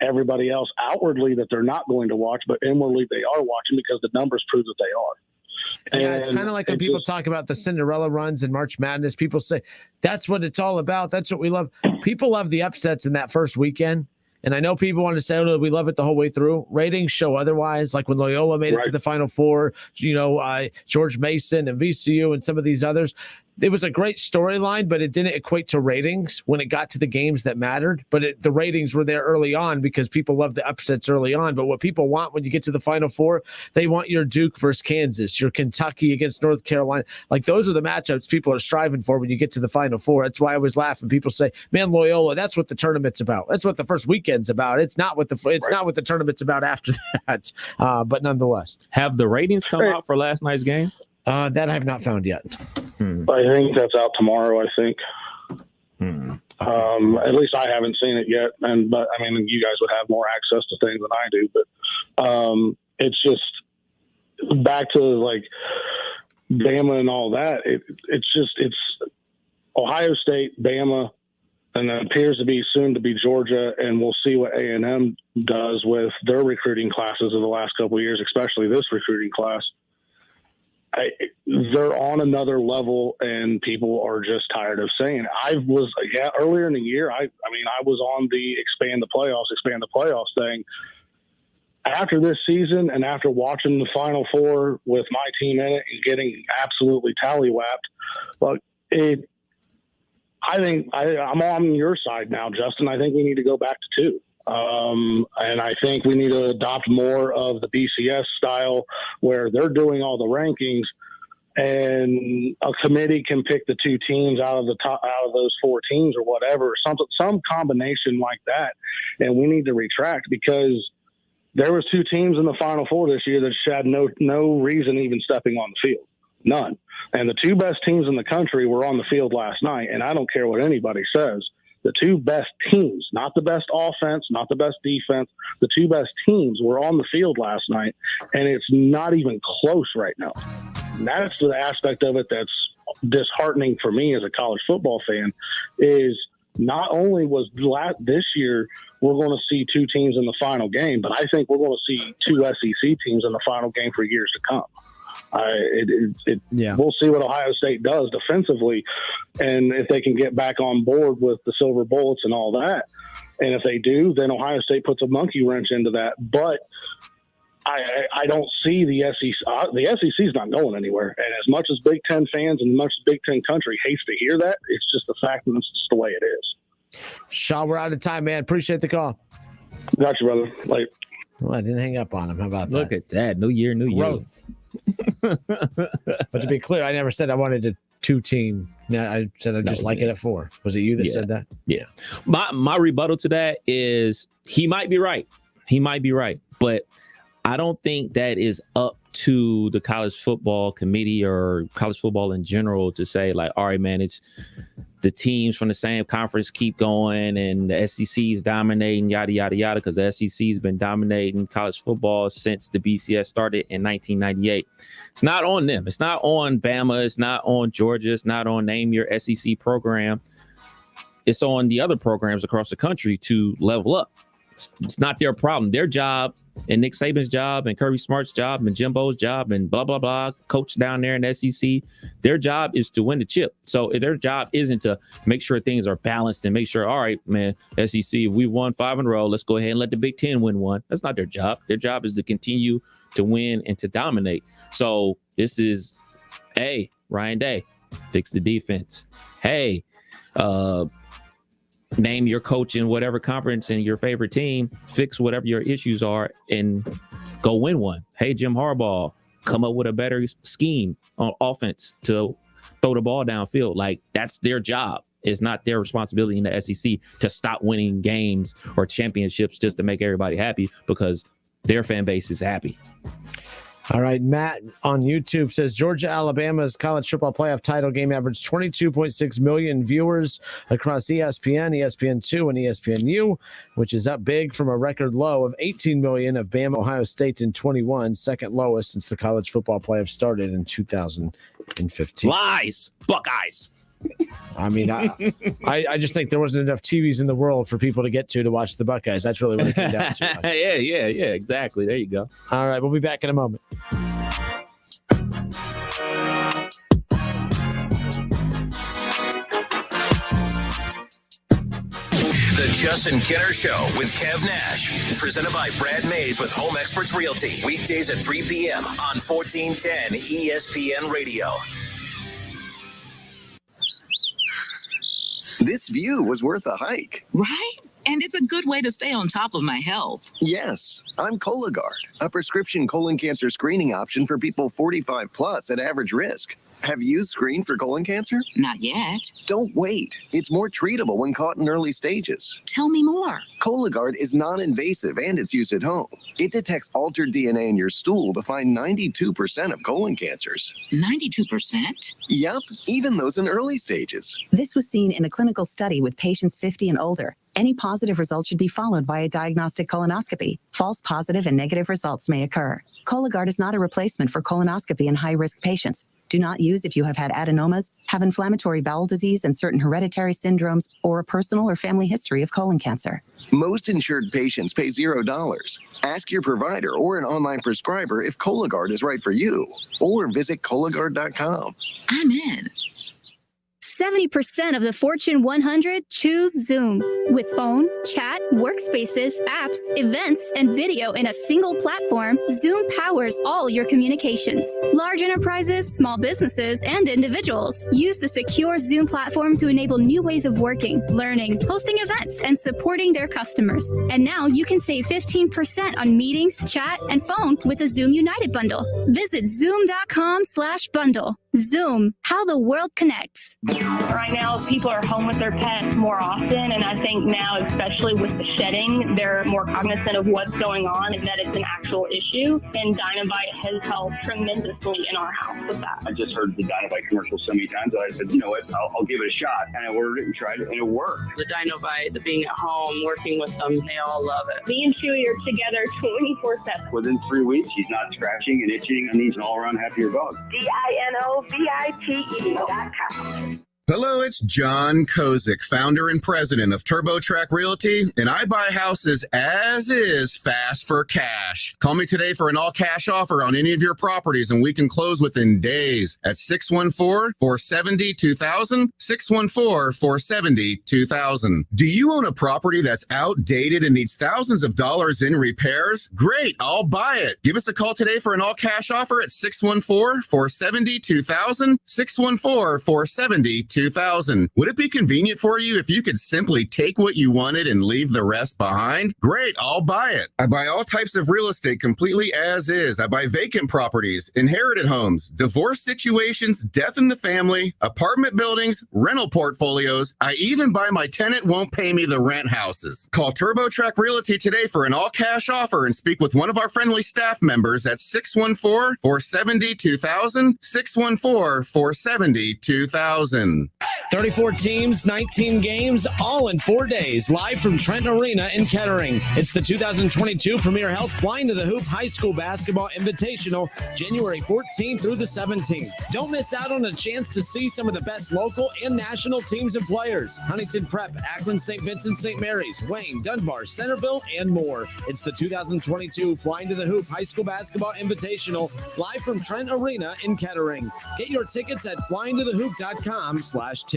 everybody else outwardly that they're not going to watch, but inwardly they are watching because the numbers prove that they are. Yeah, it's kind of like when people talk about the Cinderella runs and March Madness. People say that's what it's all about. That's what we love. People love the upsets in that first weekend. And I know people want to say, oh, we love it the whole way through. Ratings show otherwise. Like when Loyola made it to the Final Four, George Mason and VCU and some of these others. It was a great storyline, but it didn't equate to ratings when it got to the games that mattered. But the ratings were there early on because people love the upsets early on. But what people want when you get to the Final Four, they want your Duke versus Kansas, your Kentucky against North Carolina. Like those are the matchups people are striving for when you get to the Final Four. That's why I always laugh when people say, "Man, Loyola, that's what the tournament's about. That's what the first weekend's about. It's not what not what the tournament's about after that." But nonetheless, have the ratings come out for last night's game? That I have not found yet. I think that's out tomorrow. I think. At least I haven't seen it yet, but I mean, you guys would have more access to things than I do. But it's just back to like Bama and all that. It's Ohio State, Bama, and it appears to be soon to be Georgia, and we'll see what A&M does with their recruiting classes of the last couple of years, especially this recruiting class. They're on another level, and people are just tired of saying it. Earlier in the year, I was on the expand the playoffs thing. After this season and after watching the Final Four with my team in it and getting absolutely tallywhapped, I think I'm on your side now, Justin. I think we need to go back to 2. And I think we need to adopt more of the BCS style where they're doing all the rankings and a committee can pick the 2 teams out of those 4 teams or whatever, some combination like that. And we need to retract because there was 2 teams in the Final Four this year that had no reason even stepping on the field. None. And the 2 best teams in the country were on the field last night. And I don't care what anybody says. The 2 best teams, not the best offense, not the best defense, the 2 best teams were on the field last night, and it's not even close right now. And that's the aspect of it that's disheartening for me as a college football fan is not only was this year we're going to see 2 teams in the final game, but I think we're going to see 2 SEC teams in the final game for years to come. We'll see what Ohio State does defensively, and if they can get back on board with the silver bullets and all that. And if they do, then Ohio State puts a monkey wrench into that. But I don't see the SEC. The SEC is not going anywhere. And as much as Big Ten fans and as much as Big Ten country hates to hear that, it's just the fact that it's just the way it is. Shaw, we're out of time, man. Appreciate the call. Got you, brother. Later. Well, I didn't hang up on him. How about that? Look at that. New year, new year. But to be clear, I never said I wanted a 2-team. I said I just like it at 4. Was it you that said that? Yeah. My rebuttal to that is he might be right. But I don't think that is up to the college football committee or college football in general to say like, all right, man, it's the teams from the same conference keep going and the SEC is dominating, yada, yada, yada, because the SEC has been dominating college football since the BCS started in 1998. It's not on them. It's not on Bama. It's not on Georgia. It's not on name your SEC program. It's on the other programs across the country to level up. It's not their problem. Their job and Nick Saban's job and Kirby Smart's job and Jimbo's job and blah, blah, blah, coach down there in the SEC, their job is to win the chip. So their job isn't to make sure things are balanced and make sure, all right, man, SEC, we won 5 in a row. Let's go ahead and let the Big Ten win 1. That's not their job. Their job is to continue to win and to dominate. So this is, hey, Ryan Day, fix the defense. Hey, name your coach in whatever conference and your favorite team, fix whatever your issues are, and go win 1. Hey, Jim Harbaugh, come up with a better scheme on offense to throw the ball downfield. Like, that's their job. It's not their responsibility in the SEC to stop winning games or championships just to make everybody happy because their fan base is happy. All right, Matt on YouTube says Georgia-Alabama's college football playoff title game averaged 22.6 million viewers across ESPN, ESPN2, and ESPNU, which is up big from a record low of 18 million of Bama-Ohio State in 21, second lowest since the college football playoff started in 2015. Lies! Buckeyes! I mean, I just think there wasn't enough TVs in the world for people to get to watch the Buckeyes. That's really what it came down to. Yeah, exactly. There you go. All right, we'll be back in a moment. The Justin Kinner Show with Kev Nash. Presented by Brad Mays with Home Experts Realty. Weekdays at 3 p.m. on 1410 ESPN Radio. This view was worth a hike. Right? And it's a good way to stay on top of my health. Yes, I'm Cologuard, a prescription colon cancer screening option for people 45 plus at average risk. Have you screened for colon cancer? Not yet. Don't wait. It's more treatable when caught in early stages. Tell me more. Cologuard is non-invasive and it's used at home. It detects altered DNA in your stool to find 92% of colon cancers. 92%? Yep, even those in early stages. This was seen in a clinical study with patients 50 and older. Any positive result should be followed by a diagnostic colonoscopy. False positive and negative results may occur. Cologuard is not a replacement for colonoscopy in high-risk patients. Do not use if you have had adenomas, have inflammatory bowel disease and certain hereditary syndromes, or a personal or family history of colon cancer. Most insured patients pay $0. Ask your provider or an online prescriber if Cologuard is right for you, or visit Cologuard.com. I'm in. 70% of the Fortune 100 choose Zoom. With phone, chat, workspaces, apps, events, and video in a single platform, Zoom powers all your communications. Large enterprises, small businesses, and individuals use the secure Zoom platform to enable new ways of working, learning, hosting events, and supporting their customers. And now you can save 15% on meetings, chat, and phone with a Zoom United bundle. Visit zoom.com/bundle. Zoom, how the world connects. Right now, people are home with their pets more often, and I think now, especially with the shedding, they're more cognizant of what's going on and that it's an actual issue, and Dynavite has helped tremendously in our house with that. I just heard the Dynavite commercial so many times, I said, you know what, I'll give it a shot, and I ordered it and tried it, and it worked. The Dynavite, the being at home, working with them, they all love it. Me and Chewy are together 24/7. Within 3 weeks, he's not scratching and itching, and he's an all-around happier dog. DINOVITE.com. Hello, it's John Kozik, founder and president of TurboTrack Realty, and I buy houses as is fast for cash. Call me today for an all-cash offer on any of your properties, and we can close within days at 614-470-2000, 614-470-2000. Do you own a property that's outdated and needs thousands of dollars in repairs? Great, I'll buy it. Give us a call today for an all-cash offer at 614-470-2000, 614-470-2000. Would it be convenient for you if you could simply take what you wanted and leave the rest behind? Great, I'll buy it. I buy all types of real estate completely as is. I buy vacant properties, inherited homes, divorce situations, death in the family, apartment buildings, rental portfolios. I even buy my tenant won't pay me the rent houses. Call TurboTrack Realty today for an all-cash offer and speak with one of our friendly staff members at 614-470-2000, 614-470-2000. 34 teams, 19 games, all in 4 days, live from Trenton Arena in Kettering. It's the 2022 Premier Health Flying to the Hoop High School Basketball Invitational, January 14th through the 17th. Don't miss out on a chance to see some of the best local and national teams and players. Huntington Prep, Akron, St. Vincent, St. Mary's, Wayne, Dunbar, Centerville, and more. It's the 2022 Flying to the Hoop High School Basketball Invitational, live from Trent Arena in Kettering. Get your tickets at flyingtothehoop.com/tickets.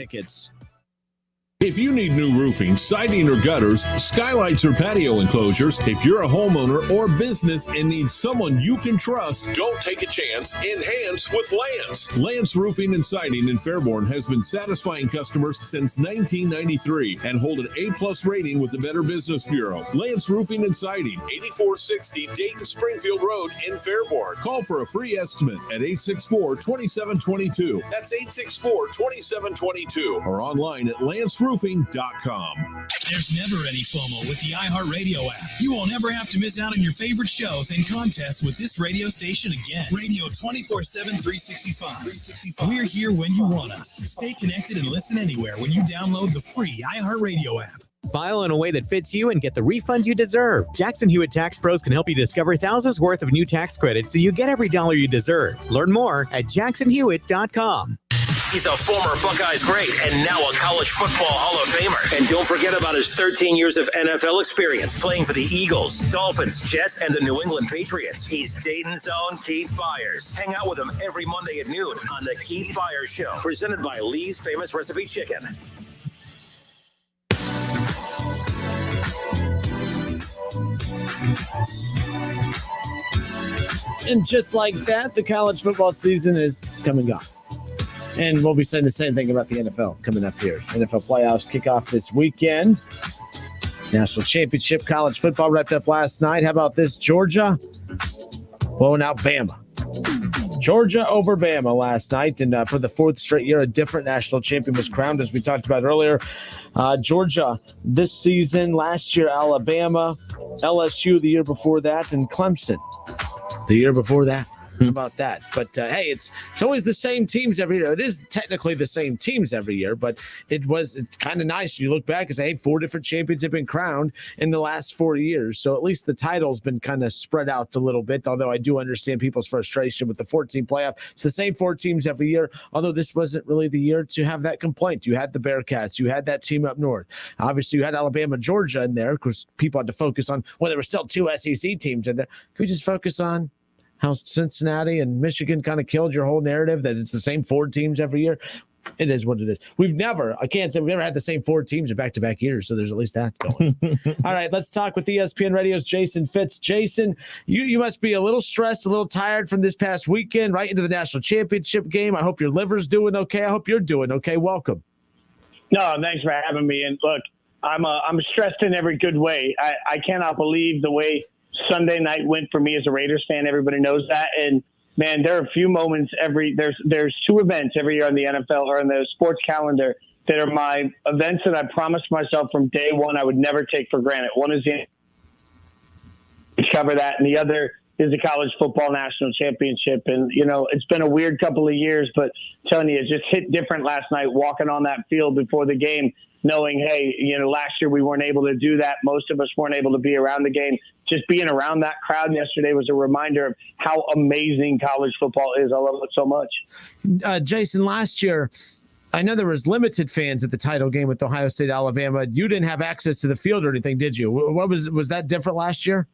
If you need new roofing, siding, or gutters, skylights, or patio enclosures, if you're a homeowner or business and need someone you can trust, don't take a chance. Enhance with Lance. Lance Roofing and Siding in Fairborn has been satisfying customers since 1993 and hold an A+ rating with the Better Business Bureau. Lance Roofing and Siding, 8460 Dayton Springfield Road in Fairborn. Call for a free estimate at 864-2722. That's 864-2722 or online at lanceroofing.com. There's never any FOMO with the iHeartRadio app. You won't ever have to miss out on your favorite shows and contests with this radio station again. Radio 24/7, 365. We're here when you want us. Stay connected and listen anywhere when you download the free iHeartRadio app. File in a way that fits you and get the refund you deserve. Jackson Hewitt Tax Pros can help you discover thousands worth of new tax credits so you get every dollar you deserve. Learn more at jacksonhewitt.com. He's a former Buckeyes great and now a college football Hall of Famer. And don't forget about his 13 years of NFL experience playing for the Eagles, Dolphins, Jets, and the New England Patriots. He's Dayton's own Keith Byers. Hang out with him every Monday at noon on the Keith Byers Show, presented by Lee's Famous Recipe Chicken. And just like that, the college football season is come and gone. And we'll be saying the same thing about the NFL coming up here. NFL playoffs kick off this weekend. National championship college football wrapped up last night. How about this? Georgia blowing out Bama. Georgia over Bama last night. And for the fourth straight year, a different national champion was crowned, as we talked about earlier. Georgia this season, last year Alabama, LSU the year before that, and Clemson the year before that. How about that? But hey, it's always the same teams every year. It is technically the same teams every year, but it's kind of nice. You look back and say, hey, 4 different champions have been crowned in the last 4 years. So at least the title's been kind of spread out a little bit, although I do understand people's frustration with the 14 playoff. It's the same 4 teams every year, although this wasn't really the year to have that complaint. You had the Bearcats. You had that team up north. Obviously, you had Alabama, Georgia in there because people had to focus on, well, there were still 2 SEC teams in there. Could we just focus on how Cincinnati and Michigan kind of killed your whole narrative that it's the same 4 teams every year? It is what it is. I can't say we've never had the same 4 teams in back-to-back years, so there's at least that going. All right, let's talk with ESPN Radio's Jason Fitz. Jason, you must be a little stressed, a little tired from this past weekend, right into the national championship game. I hope your liver's doing okay. I hope you're doing okay. Welcome. No, thanks for having me. And look, I'm stressed in every good way. I cannot believe the way Sunday night went for me as a Raiders fan. Everybody knows that. And man, there are a few moments there's 2 events every year on the NFL or on the sports calendar that are my events that I promised myself from day one I would never take for granted. One is the cover that, and the other is the college football national championship. And, it's been a weird couple of years, but I'm telling you, it just hit different last night walking on that field before the game, knowing, hey, last year we weren't able to do that. Most of us weren't able to be around the game. Just being around that crowd yesterday was a reminder of how amazing college football is. I love it so much. Jason, last year, I know there was limited fans at the title game with Ohio State, Alabama. You didn't have access to the field or anything, did you? Was that different last year?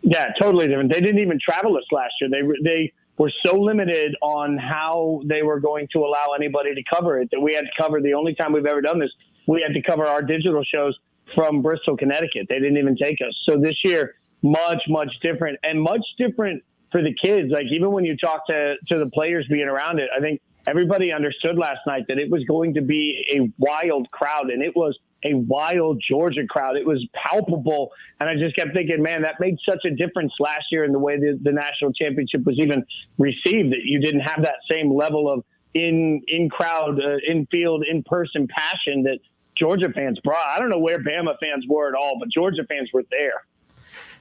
Yeah, totally different. They didn't even travel us last year. They were so limited on how they were going to allow anybody to cover it that we had to cover. The only time we've ever done this, we had to cover our digital shows from Bristol, Connecticut. They didn't even take us. So this year, much, much different, and much different for the kids. Like, even when you talk to the players being around it, I think everybody understood last night that it was going to be a wild crowd, and it was a wild Georgia crowd. It was palpable, and I just kept thinking, man, that made such a difference last year in the way the national championship was even received, that you didn't have that same level of in-crowd, in-field, in-person passion that Georgia fans brought. I don't know where Bama fans were at all, but Georgia fans were there.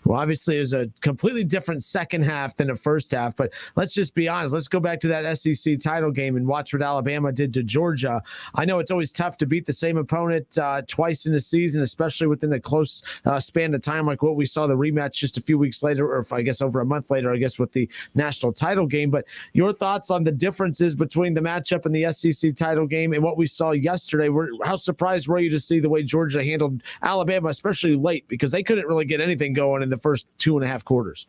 Well, obviously, it was a completely different second half than the first half. But let's just be honest. Let's go back to that SEC title game and watch what Alabama did to Georgia. I know it's always tough to beat the same opponent twice in a season, especially within a close span of time, like what we saw the rematch just a few weeks later, or I guess over a month later, I guess, with the national title game. But your thoughts on the differences between the matchup and the SEC title game and what we saw yesterday? How surprised were you to see the way Georgia handled Alabama, especially late, because they couldn't really get anything going in the first 2.5 quarters?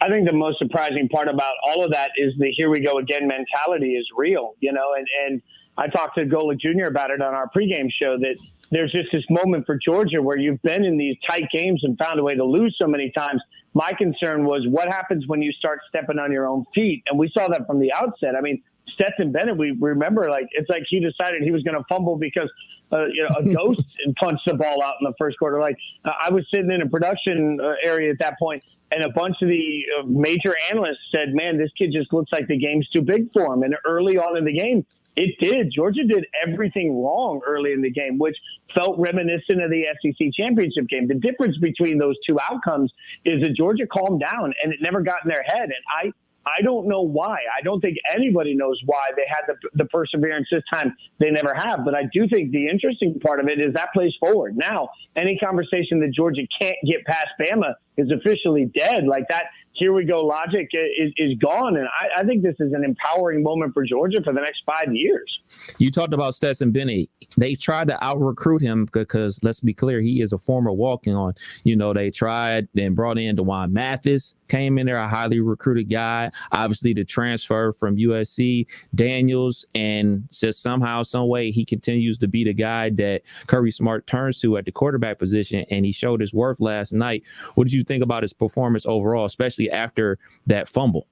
I think the most surprising part about all of that is the here we go again mentality is real, and I talked to Golick Jr. about it on our pregame show, that there's just this moment for Georgia where you've been in these tight games and found a way to lose so many times. My concern was what happens when you start stepping on your own feet, and we saw that from the outset. I mean, Stetson Bennett, we remember, it's like he decided he was going to fumble because a ghost punched the ball out in the first quarter. I was sitting in a production area at that point, and a bunch of the major analysts said, man, this kid just looks like the game's too big for him. And early on in the game, it did. Georgia did everything wrong early in the game, which felt reminiscent of the SEC championship game. The difference between those two outcomes is that Georgia calmed down, and it never got in their head. And I don't know why. I don't think anybody knows why they had the perseverance this time. They never have. But I do think the interesting part of it is that plays forward. Now, any conversation that Georgia can't get past Bama is officially dead. Like, that here we go logic is gone. And I think this is an empowering moment for Georgia for the next 5 years. You talked about Stetson Bennett. They tried to out-recruit him because, let's be clear, he is a former walk-on. They tried and brought in DeJuan Mathis, came in there, a highly recruited guy. Obviously, the transfer from USC, Daniels, and says somehow, some way, he continues to be the guy that Kirby Smart turns to at the quarterback position, and he showed his worth last night. What did you think about his performance overall, especially after that fumble?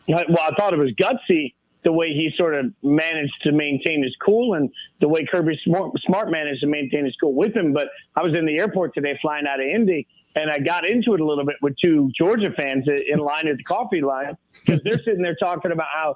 Well, I thought it was gutsy the way he sort of managed to maintain his cool and the way Kirby Smart managed to maintain his cool with him. But I was in the airport today flying out of Indy, and I got into it a little bit with two Georgia fans in line at the coffee line because they're sitting there talking about how,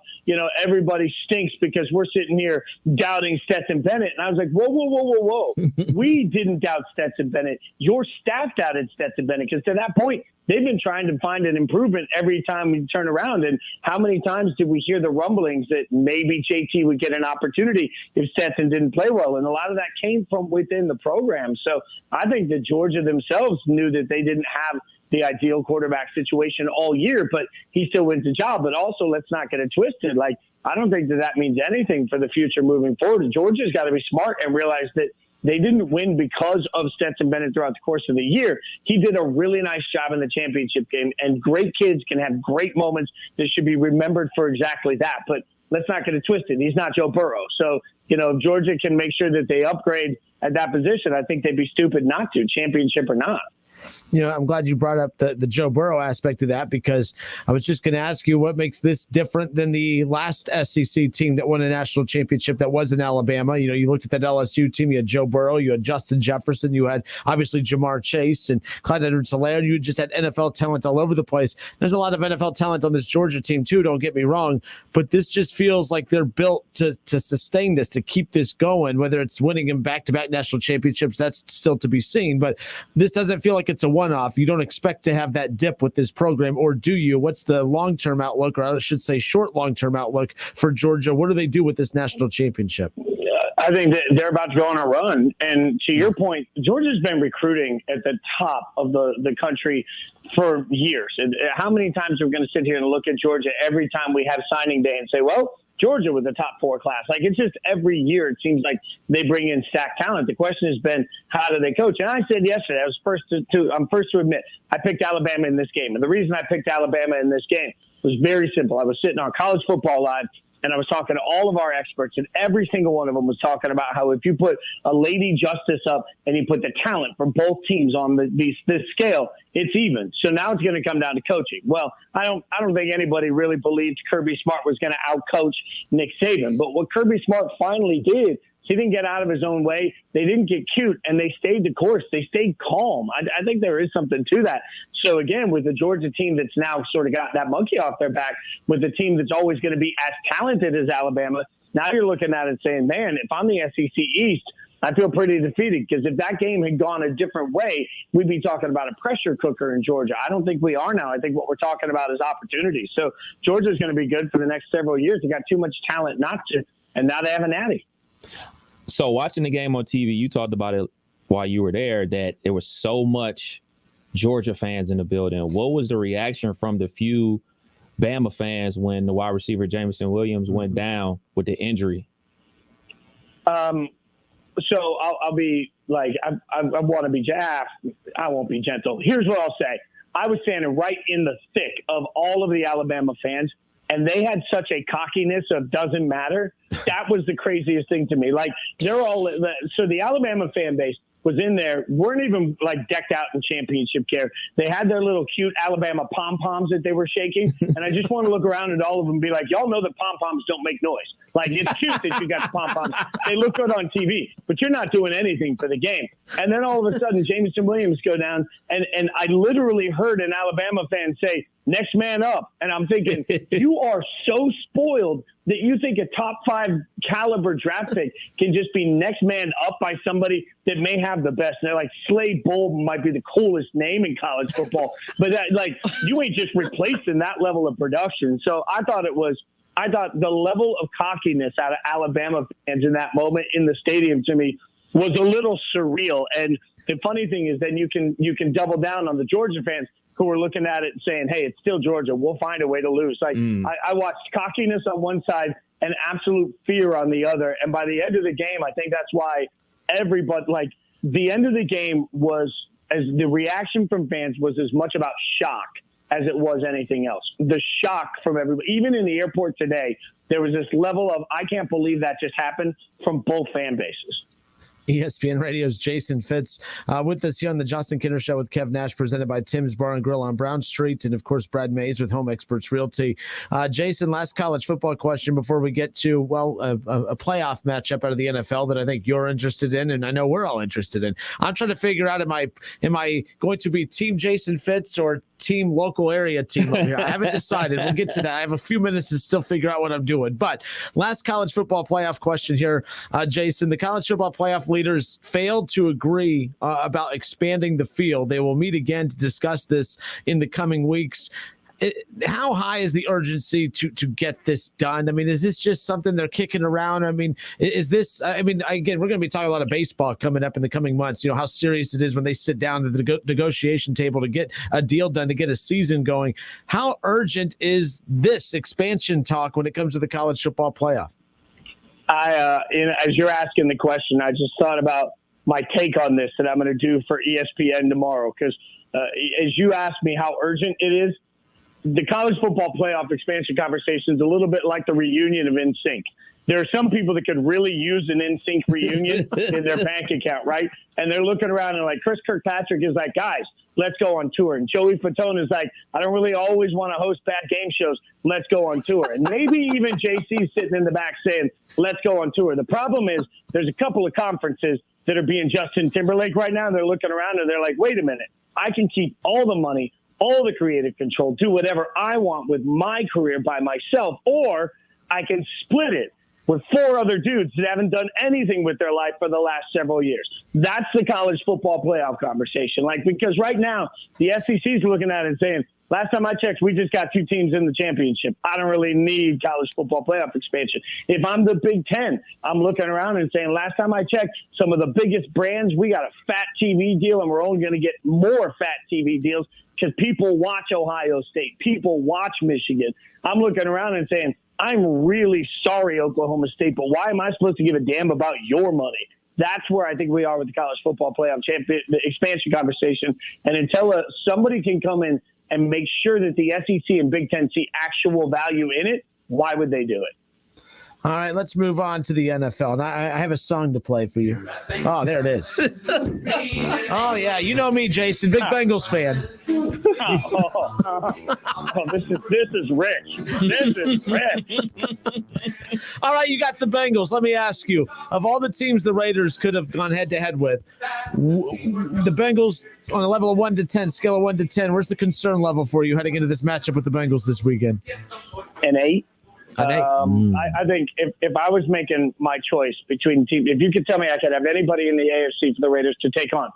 everybody stinks because we're sitting here doubting Stetson Bennett. And I was like, whoa. We didn't doubt Stetson Bennett. Your staff doubted Stetson Bennett because to that point, they've been trying to find an improvement every time we turn around. And how many times did we hear the rumblings that maybe JT would get an opportunity if Stetson didn't play well? And a lot of that came from within the program. So I think that Georgia themselves knew that they didn't have the ideal quarterback situation all year, but he still wins the job. But also, let's not get it twisted. Like, I don't think that means anything for the future moving forward. Georgia's got to be smart and realize that they didn't win because of Stetson Bennett throughout the course of the year. He did a really nice job in the championship game, and great kids can have great moments that should be remembered for exactly that. But let's not get it twisted. He's not Joe Burrow. So, if Georgia can make sure that they upgrade at that position, I think they'd be stupid not to, championship or not. I'm glad you brought up the Joe Burrow aspect of that, because I was just going to ask you what makes this different than the last SEC team that won a national championship that was in Alabama. You looked at that LSU team, you had Joe Burrow, you had Justin Jefferson, you had obviously Jamar Chase and Clyde Edwards-Helaire. You just had NFL talent all over the place. There's a lot of NFL talent on this Georgia team too, don't get me wrong, but this just feels like they're built to sustain this, to keep this going. Whether it's winning in back-to-back national championships, that's still to be seen, but this doesn't feel like it's a one-off. You don't expect to have that dip with this program, or do you? What's the long-term outlook, or I should say short long-term outlook for Georgia? What do they do with this national championship? I think that they're about to go on a run. And to your point, Georgia's been recruiting at the top of the country for years. And how many times are we going to sit here and look at Georgia every time we have signing day and say, well, Georgia with the top 4 class? Like, it's just every year it seems like they bring in stacked talent. The question has been, how do they coach? And I said yesterday, I'm first to admit, I picked Alabama in this game. And the reason I picked Alabama in this game was very simple. I was sitting on College Football Live, and I was talking to all of our experts, and every single one of them was talking about how if you put a Lady Justice up and you put the talent from both teams on this scale, it's even. So now it's going to come down to coaching. Well, I don't think anybody really believed Kirby Smart was going to outcoach Nick Saban. But what Kirby Smart finally did, he didn't get out of his own way. They didn't get cute, and they stayed the course. They stayed calm. I think there is something to that. So, again, with the Georgia team that's now sort of got that monkey off their back, with the team that's always going to be as talented as Alabama, now you're looking at it saying, man, if I'm the SEC East, I feel pretty defeated, because if that game had gone a different way, we'd be talking about a pressure cooker in Georgia. I don't think we are now. I think what we're talking about is opportunity. So Georgia's going to be good for the next several years. They got too much talent not to, and now they have a natty. So watching the game on TV, you talked about it while you were there, that there was so much Georgia fans in the building. What was the reaction from the few Bama fans when the wide receiver Jameson Williams went down with the injury? So I'll be like, I want to be, I won't be gentle. Here's what I'll say. I was standing right in the thick of all of the Alabama fans, and they had such a cockiness of doesn't matter. That was the craziest thing to me. Like, they're all, so the Alabama fan base was in there, weren't even like decked out in championship gear. They had their little cute Alabama pom-poms that they were shaking. And I just want to look around at all of them and be like, y'all know that pom-poms don't make noise. Like, it's cute that you got the pom-poms. They look good on TV, but you're not doing anything for the game. And then all of a sudden, Jameson Williams go down, and I literally heard an Alabama fan say, next man up. And I'm thinking, you are so spoiled that you think a top 5 caliber draft pick can just be next man up by somebody that may have the best. And they're like, Slade Bolden might be the coolest name in college football, but that, like, you ain't just replacing that level of production. So I thought the level of cockiness out of Alabama fans in that moment in the stadium to me was a little surreal. And the funny thing is then you can double down on the Georgia fans. who are looking at it and saying, hey, it's still Georgia. We'll find a way to lose. Like I watched cockiness on one side and absolute fear on the other. And by the end of the game, I think that's why everybody, like the end of the game was, as the reaction from fans was as much about shock as it was anything else. The shock from everybody, even in the airport today, there was this level of, I can't believe that just happened from both fan bases. ESPN Radio's Jason Fitz with us here on the Justin Kinner Show with Kev Nash, presented by Tim's Bar and Grill on Brown Street, and of course Brad Mays with Home Experts Realty. Jason, last college football question before we get to a playoff matchup out of the NFL that I think you're interested in, and I know we're all interested in. I'm trying to figure out, am I going to be Team Jason Fitz or Team local area team up here? I haven't decided. We'll get to that. I have a few minutes to still figure out what I'm doing. But last college football playoff question here, Jason. The college football playoff leaders failed to agree about expanding the field. They will meet again to discuss this in the coming weeks. How high is the urgency to get this done? I mean, is this just something they're kicking around? I mean, is this, again, we're going to be talking a lot of baseball coming up in the coming months. You know, how serious it is when they sit down at the negotiation table to get a deal done, to get a season going. How urgent is this expansion talk when it comes to the college football playoff? As you're asking the question, I just thought about my take on this that I'm going to do for ESPN tomorrow. Because as you asked me how urgent it is, the college football playoff expansion conversation is a little bit like the reunion of NSYNC. There are some people that could really use an NSYNC reunion in their bank account, right? And they're looking around and like, Chris Kirkpatrick is like, guys, let's go on tour. And Joey Fatone is like, I don't really always want to host bad game shows. Let's go on tour. And maybe even JC sitting in the back saying, let's go on tour. The problem is there's a couple of conferences that are being Justin Timberlake right now. And they're looking around and they're like, wait a minute, I can keep all the money, all the creative control, do whatever I want with my career by myself, or I can split it with four other dudes that haven't done anything with their life for the last several years. That's the college football playoff conversation. Like, because right now the SEC is looking at it and saying, last time I checked, we just got two teams in the championship. I don't really need college football playoff expansion. If I'm the Big Ten, I'm looking around and saying, last time I checked, some of the biggest brands, we got a fat TV deal, and we're only going to get more fat TV deals because people watch Ohio State. People watch Michigan. I'm looking around and saying, I'm really sorry, Oklahoma State, but why am I supposed to give a damn about your money? That's where I think we are with the college football playoff the expansion conversation. And until somebody can come in and make sure that the SEC and Big Ten see actual value in it, why would they do it? All right, let's move on to the NFL. And I have a song to play for you. Oh, there it is. Oh, yeah, you know me, Jason, big Bengals fan. This is rich. This is rich. All right, you got the Bengals. Let me ask you, of all the teams the Raiders could have gone head-to-head with, the Bengals on a level of 1 to 10, scale of 1 to 10, where's the concern level for you heading into this matchup with the Bengals this weekend? An 8. I think if I was making my choice between teams, if you could tell me I could have anybody in the AFC for the Raiders to take on,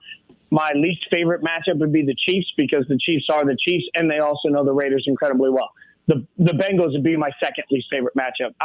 my least favorite matchup would be the Chiefs, because the Chiefs are the Chiefs and they also know the Raiders incredibly well. The Bengals would be my second least favorite matchup.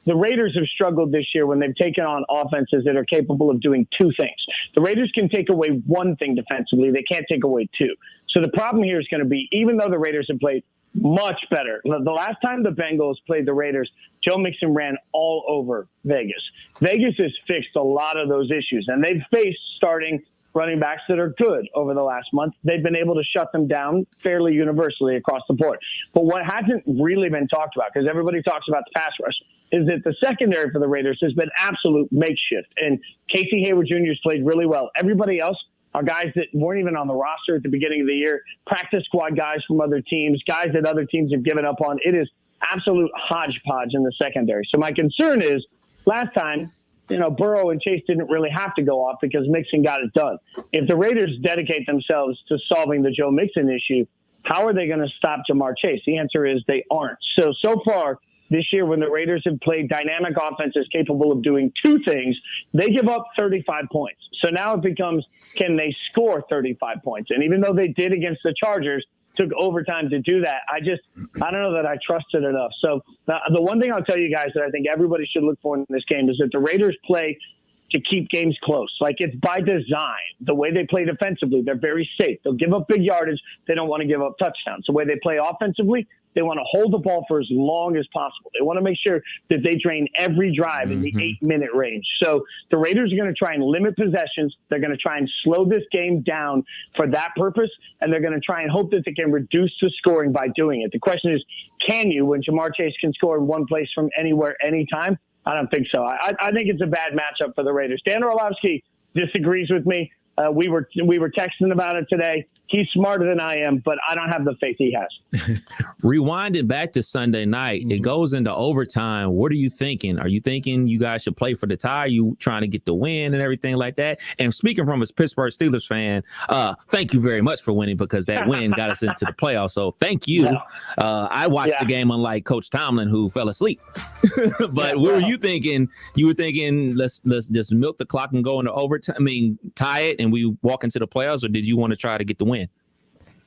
The Raiders have struggled this year when they've taken on offenses that are capable of doing two things. The Raiders can take away one thing defensively. They can't take away two. So the problem here is going to be, even though the Raiders have played much better. The last time the Bengals played the Raiders, Joe Mixon ran all over Vegas. Vegas has fixed a lot of those issues, and they've faced starting running backs that are good over the last month. They've been able to shut them down fairly universally across the board. But what hasn't really been talked about, because everybody talks about the pass rush, is that the secondary for the Raiders has been absolute makeshift. And Casey Hayward Jr. has played really well. Everybody else are guys that weren't even on the roster at the beginning of the year, practice squad guys from other teams, guys that other teams have given up on. It is absolute hodgepodge in the secondary. So my concern is, last time, Burrow and Chase didn't really have to go off because Mixon got it done. If the Raiders dedicate themselves to solving the Joe Mixon issue, how are they going to stop Jamar Chase? The answer is they aren't. So far this year, when the Raiders have played dynamic offenses capable of doing two things, they give up 35 points. So now it becomes, can they score 35 points? And even though they did against the Chargers, took overtime to do that, I don't know that I trust it enough. So the one thing I'll tell you guys that I think everybody should look for in this game is that the Raiders play to keep games close. Like, it's by design. The way they play defensively, they're very safe. They'll give up big yardage. They don't want to give up touchdowns. The way they play offensively, they want to hold the ball for as long as possible. They want to make sure that they drain every drive in the 8-minute range. So the Raiders are going to try and limit possessions. They're going to try and slow this game down for that purpose, and they're going to try and hope that they can reduce the scoring by doing it. The question is, can you, when Jamar Chase can score in one place from anywhere, anytime? I don't think so. I think it's a bad matchup for the Raiders. Dan Orlovsky disagrees with me. We were texting about it today. He's smarter than I am, but I don't have the faith he has. Rewinding back to Sunday night, it goes into overtime. What are you thinking? Are you thinking you guys should play for the tie? Are you trying to get the win and everything like that? And speaking from a Pittsburgh Steelers fan, thank you very much for winning, because that win got us into the playoffs. So thank you. I watched the game, unlike Coach Tomlin, who fell asleep. But what were you thinking? You were thinking, let's just milk the clock and go into overtime. I mean, tie it and we walk into the playoffs, or did you want to try to get the win?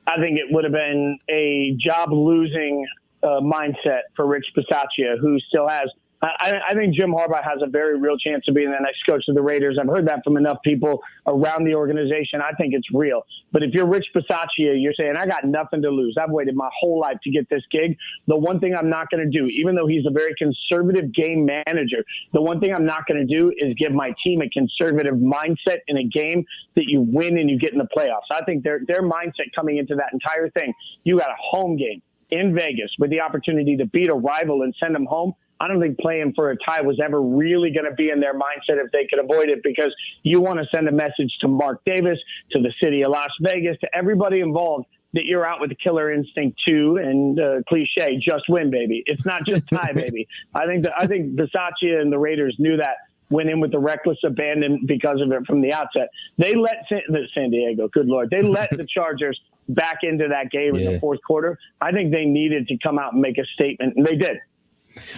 I think it would have been a job-losing mindset for Rich Bisaccia, who still has I think Jim Harbaugh has a very real chance of being the next coach of the Raiders. I've heard that from enough people around the organization. I think it's real. But if you're Rich Bisaccia, you're saying, I got nothing to lose. I've waited my whole life to get this gig. The one thing I'm not going to do, even though he's a very conservative game manager, the one thing I'm not going to do is give my team a conservative mindset in a game that you win and you get in the playoffs. I think their mindset coming into that entire thing, you got a home game in Vegas with the opportunity to beat a rival and send them home. I don't think playing for a tie was ever really going to be in their mindset if they could avoid it, because you want to send a message to Mark Davis, to the city of Las Vegas, to everybody involved that you're out with the killer instinct too, and cliche, just win, baby. It's not just tie, baby. I think Bisaccia and the Raiders knew that, went in with the reckless abandon because of it from the outset. They let San Diego, good Lord, they let the Chargers back into that game in the fourth quarter. I think they needed to come out and make a statement, and they did.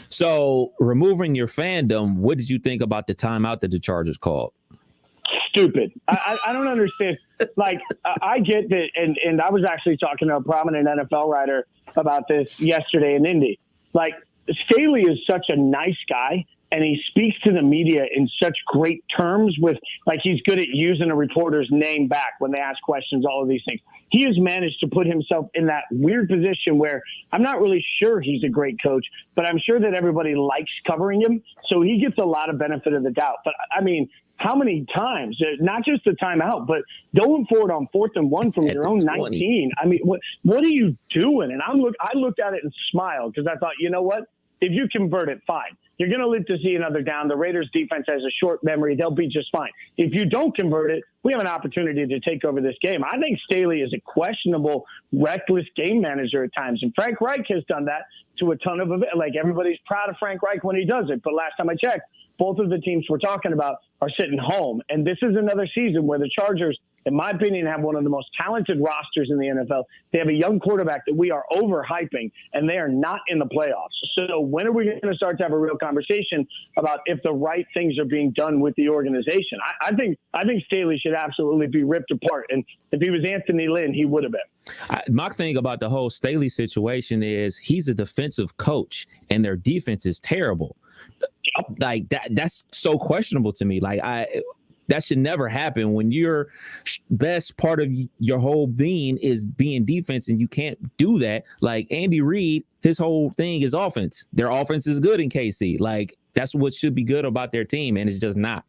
So, removing your fandom, what did you think about the timeout that the Chargers called? Stupid. I don't understand. Like, I get that, and I was actually talking to a prominent NFL writer about this yesterday in Indy. Like, Staley is such a nice guy, and he speaks to the media in such great terms with, like, he's good at using a reporter's name back when they ask questions, all of these things. He has managed to put himself in that weird position where I'm not really sure he's a great coach, but I'm sure that everybody likes covering him. So he gets a lot of benefit of the doubt. But I mean, how many times, not just the timeout, but going forward on 4th and 1 from your own 19. I mean, what are you doing? And I looked at it and smiled, because I thought, you know what? If you convert it, fine. You're going to live to see another down. The Raiders defense has a short memory. They'll be just fine. If you don't convert it, we have an opportunity to take over this game. I think Staley is a questionable, reckless game manager at times. And Frank Reich has done that to a ton of it. Like, everybody's proud of Frank Reich when he does it. But last time I checked, both of the teams we're talking about are sitting home. And this is another season where the Chargers, in my opinion, have one of the most talented rosters in the NFL. They have a young quarterback that we are overhyping, and they are not in the playoffs. So when are we going to start to have a real conversation about if the right things are being done with the organization? I think Staley should absolutely be ripped apart. And if he was Anthony Lynn, he would have been. My thing about the whole Staley situation is he's a defensive coach, and their defense is terrible. Like, that's so questionable to me. Like, that should never happen when your best part of your whole being is being defense, and you can't do that. Like, Andy Reid, his whole thing is offense. Their offense is good in KC. Like, that's what should be good about their team, and it's just not.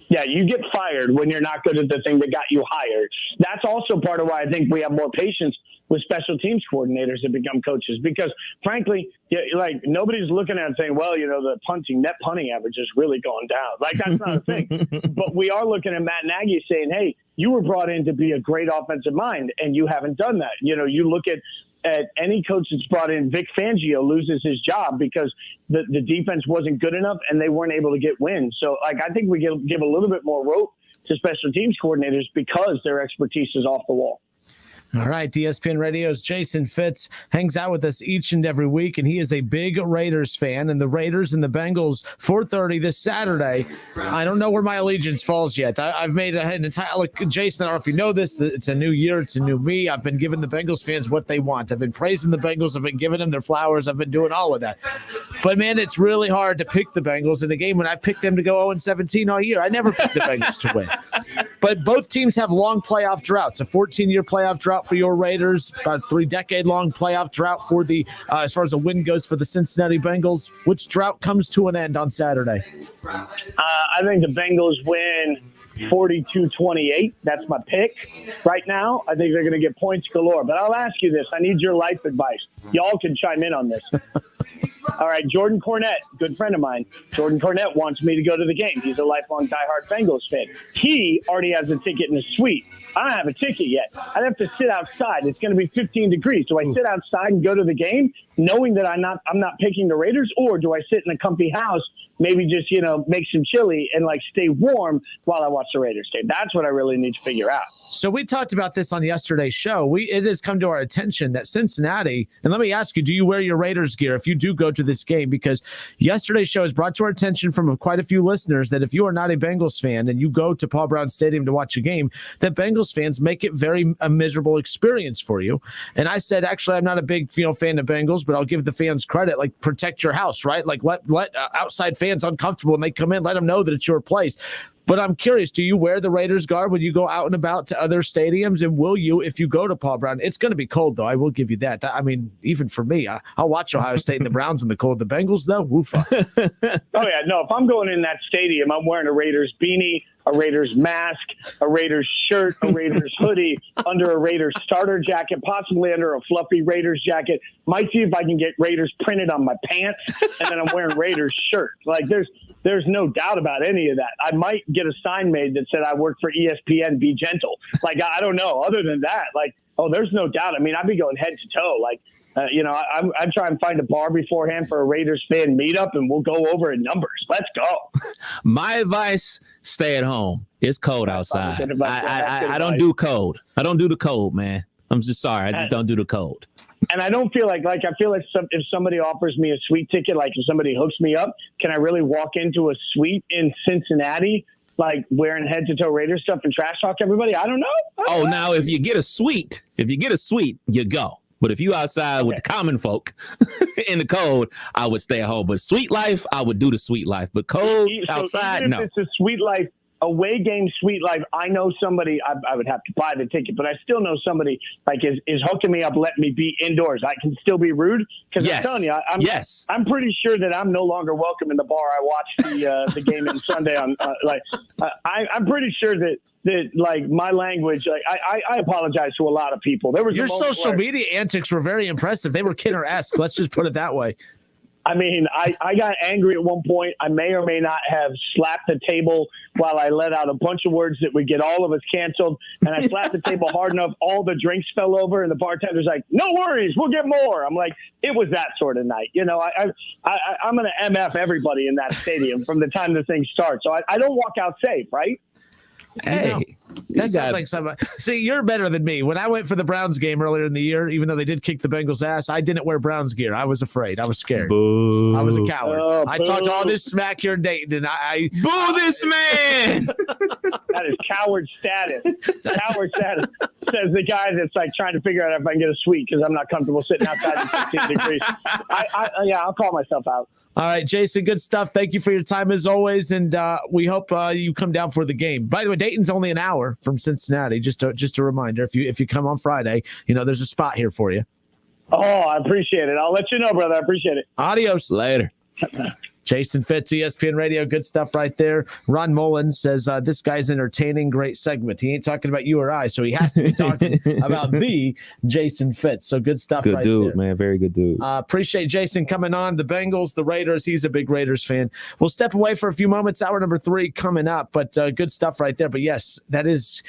Yeah, you get fired when you're not good at the thing that got you hired. That's also part of why I think we have more patience with special teams coordinators that become coaches, because frankly, like, nobody's looking at it saying, well, you know, the net punting average is really going down. Like, that's not a thing. But we are looking at Matt Nagy saying, hey, you were brought in to be a great offensive mind, and you haven't done that. You know, you look at any coach that's brought in, Vic Fangio loses his job because the defense wasn't good enough and they weren't able to get wins. So, like, I think we give a little bit more rope to special teams coordinators because their expertise is off the wall. All right, ESPN Radio's Jason Fitz hangs out with us each and every week, and he is a big Raiders fan. And the Raiders and the Bengals, 4:30 this Saturday. I don't know where my allegiance falls yet. I've made an entire look, Jason. I don't know if you know this. It's a new year. It's a new me. I've been giving the Bengals fans what they want. I've been praising the Bengals. I've been giving them their flowers. I've been doing all of that. But man, it's really hard to pick the Bengals in a game when I've picked them to go 0-17 all year. I never picked the Bengals to win. But both teams have long playoff droughts. A 14-year playoff drought for your Raiders, about a 3-decade-long playoff drought for the as far as a win goes for the Cincinnati Bengals. Which drought comes to an end on Saturday? I think the Bengals win 42-28. That's my pick right now. I think they're going to get points galore. But I'll ask you this. I need your life advice. Y'all can chime in on this. All right, Jordan Cornette, good friend of mine. Jordan Cornette wants me to go to the game. He's a lifelong diehard Bengals fan. He already has a ticket in the suite. I don't have a ticket yet. I'd have to sit outside. It's going to be 15 degrees. Do I sit outside and go to the game knowing that I'm not picking the Raiders, or do I sit in a comfy house, maybe just, make some chili and stay warm while I watch the Raiders game? That's what I really need to figure out. So we talked about this on yesterday's show. It has come to our attention that Cincinnati, and let me ask you, do you wear your Raiders gear if you do go to this game? Because yesterday's show has brought to our attention from quite a few listeners that if you are not a Bengals fan and you go to Paul Brown Stadium to watch a game, that Bengals fans make it a miserable experience for you. And I said, actually, I'm not a big fan of Bengals, but I'll give the fans credit, protect your house, right? Let outside fans uncomfortable and they come in, let them know that it's your place. But I'm curious, do you wear the Raiders garb when you go out and about to other stadiums? And will you, if you go to Paul Brown? It's going to be cold, though. I will give you that. I mean, even for me, I'll watch Ohio State and the Browns in the cold. The Bengals, though, woofa. Oh, yeah. No, if I'm going in that stadium, I'm wearing a Raiders beanie, a Raiders mask, a Raiders shirt, a Raiders hoodie, under a Raiders starter jacket, possibly under a fluffy Raiders jacket. Might see if I can get Raiders printed on my pants, and then I'm wearing Raiders shirt. There's no doubt about any of that. I might get a sign made that said I work for ESPN, be gentle. I don't know. Other than that, there's no doubt. I mean, I'd be going head to toe. I'd try and find a bar beforehand for a Raiders fan meetup, and we'll go over in numbers. Let's go. My advice, stay at home. It's cold outside. I don't do cold. I don't do the cold, man. I'm just sorry. I just don't do the cold. And I don't feel I feel if somebody offers me a suite ticket, if somebody hooks me up, can I really walk into a suite in Cincinnati, wearing head to toe Raiders stuff and trash talk everybody? I don't know. Now if you get a suite, you go. But if you outside with the common folk in the cold, I would stay at home. But sweet life, I would do the sweet life. But cold outside, even no. If it's a sweet life, away game sweet life, I know somebody, I would have to buy the ticket, but I still know somebody is hooking me up, letting me be indoors. I can still be rude because I'm telling you, I'm pretty sure that I'm no longer welcome in the bar I watched the game on Sunday on I'm pretty sure that my language, I apologize to a lot of people. There was your social media antics were very impressive. They were Kidder-esque. Let's just put it that way. I mean, I got angry at one point. I may or may not have slapped the table while I let out a bunch of words that would get all of us canceled. And I slapped the table hard enough, all the drinks fell over, and the bartender's like, "No worries, we'll get more." I'm like, it was that sort of night. I'm going to MF everybody in that stadium from the time the thing starts. So I don't walk out safe, right? Hey, that sounds like somebody. See, you're better than me. When I went for the Browns game earlier in the year, even though they did kick the Bengals' ass, I didn't wear Browns gear. I was afraid. I was scared. Boo. I was a coward. I talked all this smack here in Dayton, and I boo this man. That is coward status. Coward status, says the guy that's trying to figure out if I can get a suite because I'm not comfortable sitting outside in 15 degrees. I'll call myself out. All right, Jason, good stuff. Thank you for your time as always, and we hope you come down for the game. By the way, Dayton's only an hour from Cincinnati. Just a reminder, if you come on Friday, there's a spot here for you. Oh, I appreciate it. I'll let you know, brother. I appreciate it. Adios. Later. Jason Fitz, ESPN Radio, good stuff right there. Ron Mullins says, this guy's entertaining, great segment. He ain't talking about you or I, so he has to be talking about the Jason Fitz. So good stuff good right dude, there. Man. Very good dude. Appreciate Jason coming on. The Bengals, the Raiders, he's a big Raiders fan. We'll step away for a few moments. Hour number 3 coming up, but good stuff right there. But yes, that is...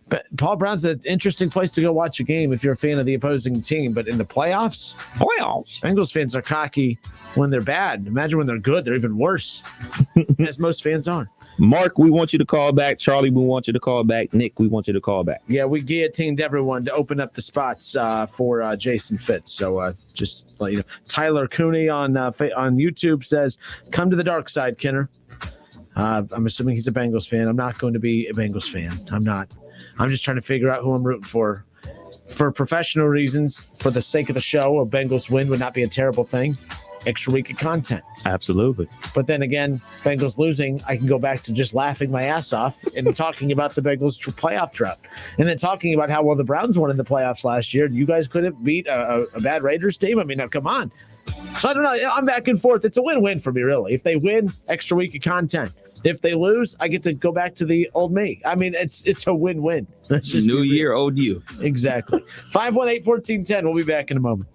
But Paul Brown's an interesting place to go watch a game if you're a fan of the opposing team. But in the playoffs, Bengals fans are cocky when they're bad. Imagine when they're good, they're even worse, as most fans are. Mark, we want you to call back. Charlie, we want you to call back. Nick, we want you to call back. Yeah, we guillotined everyone to open up the spots for Jason Fitz. So just let you know. Tyler Cooney on YouTube says, "Come to the dark side, Kenner." I'm assuming he's a Bengals fan. I'm not going to be a Bengals fan. I'm not. I'm just trying to figure out who I'm rooting for. For professional reasons, for the sake of the show, a Bengals win would not be a terrible thing. Extra week of content. Absolutely. But then again, Bengals losing, I can go back to just laughing my ass off and talking about the Bengals playoff drought. And then talking about how well the Browns won in the playoffs last year. You guys couldn't beat a bad Raiders team? I mean, now, come on. So I don't know. I'm back and forth. It's a win-win for me, really. If they win, extra week of content. If they lose, I get to go back to the old me. I mean, it's a win-win. That's just New year, old you. Exactly. 518-1410. We'll be back in a moment.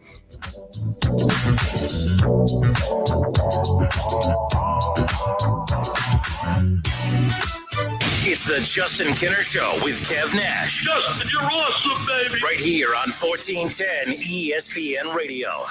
It's the Justin Kinner Show with Kev Nash. Justin, you're awesome, baby. Right here on 1410 ESPN Radio.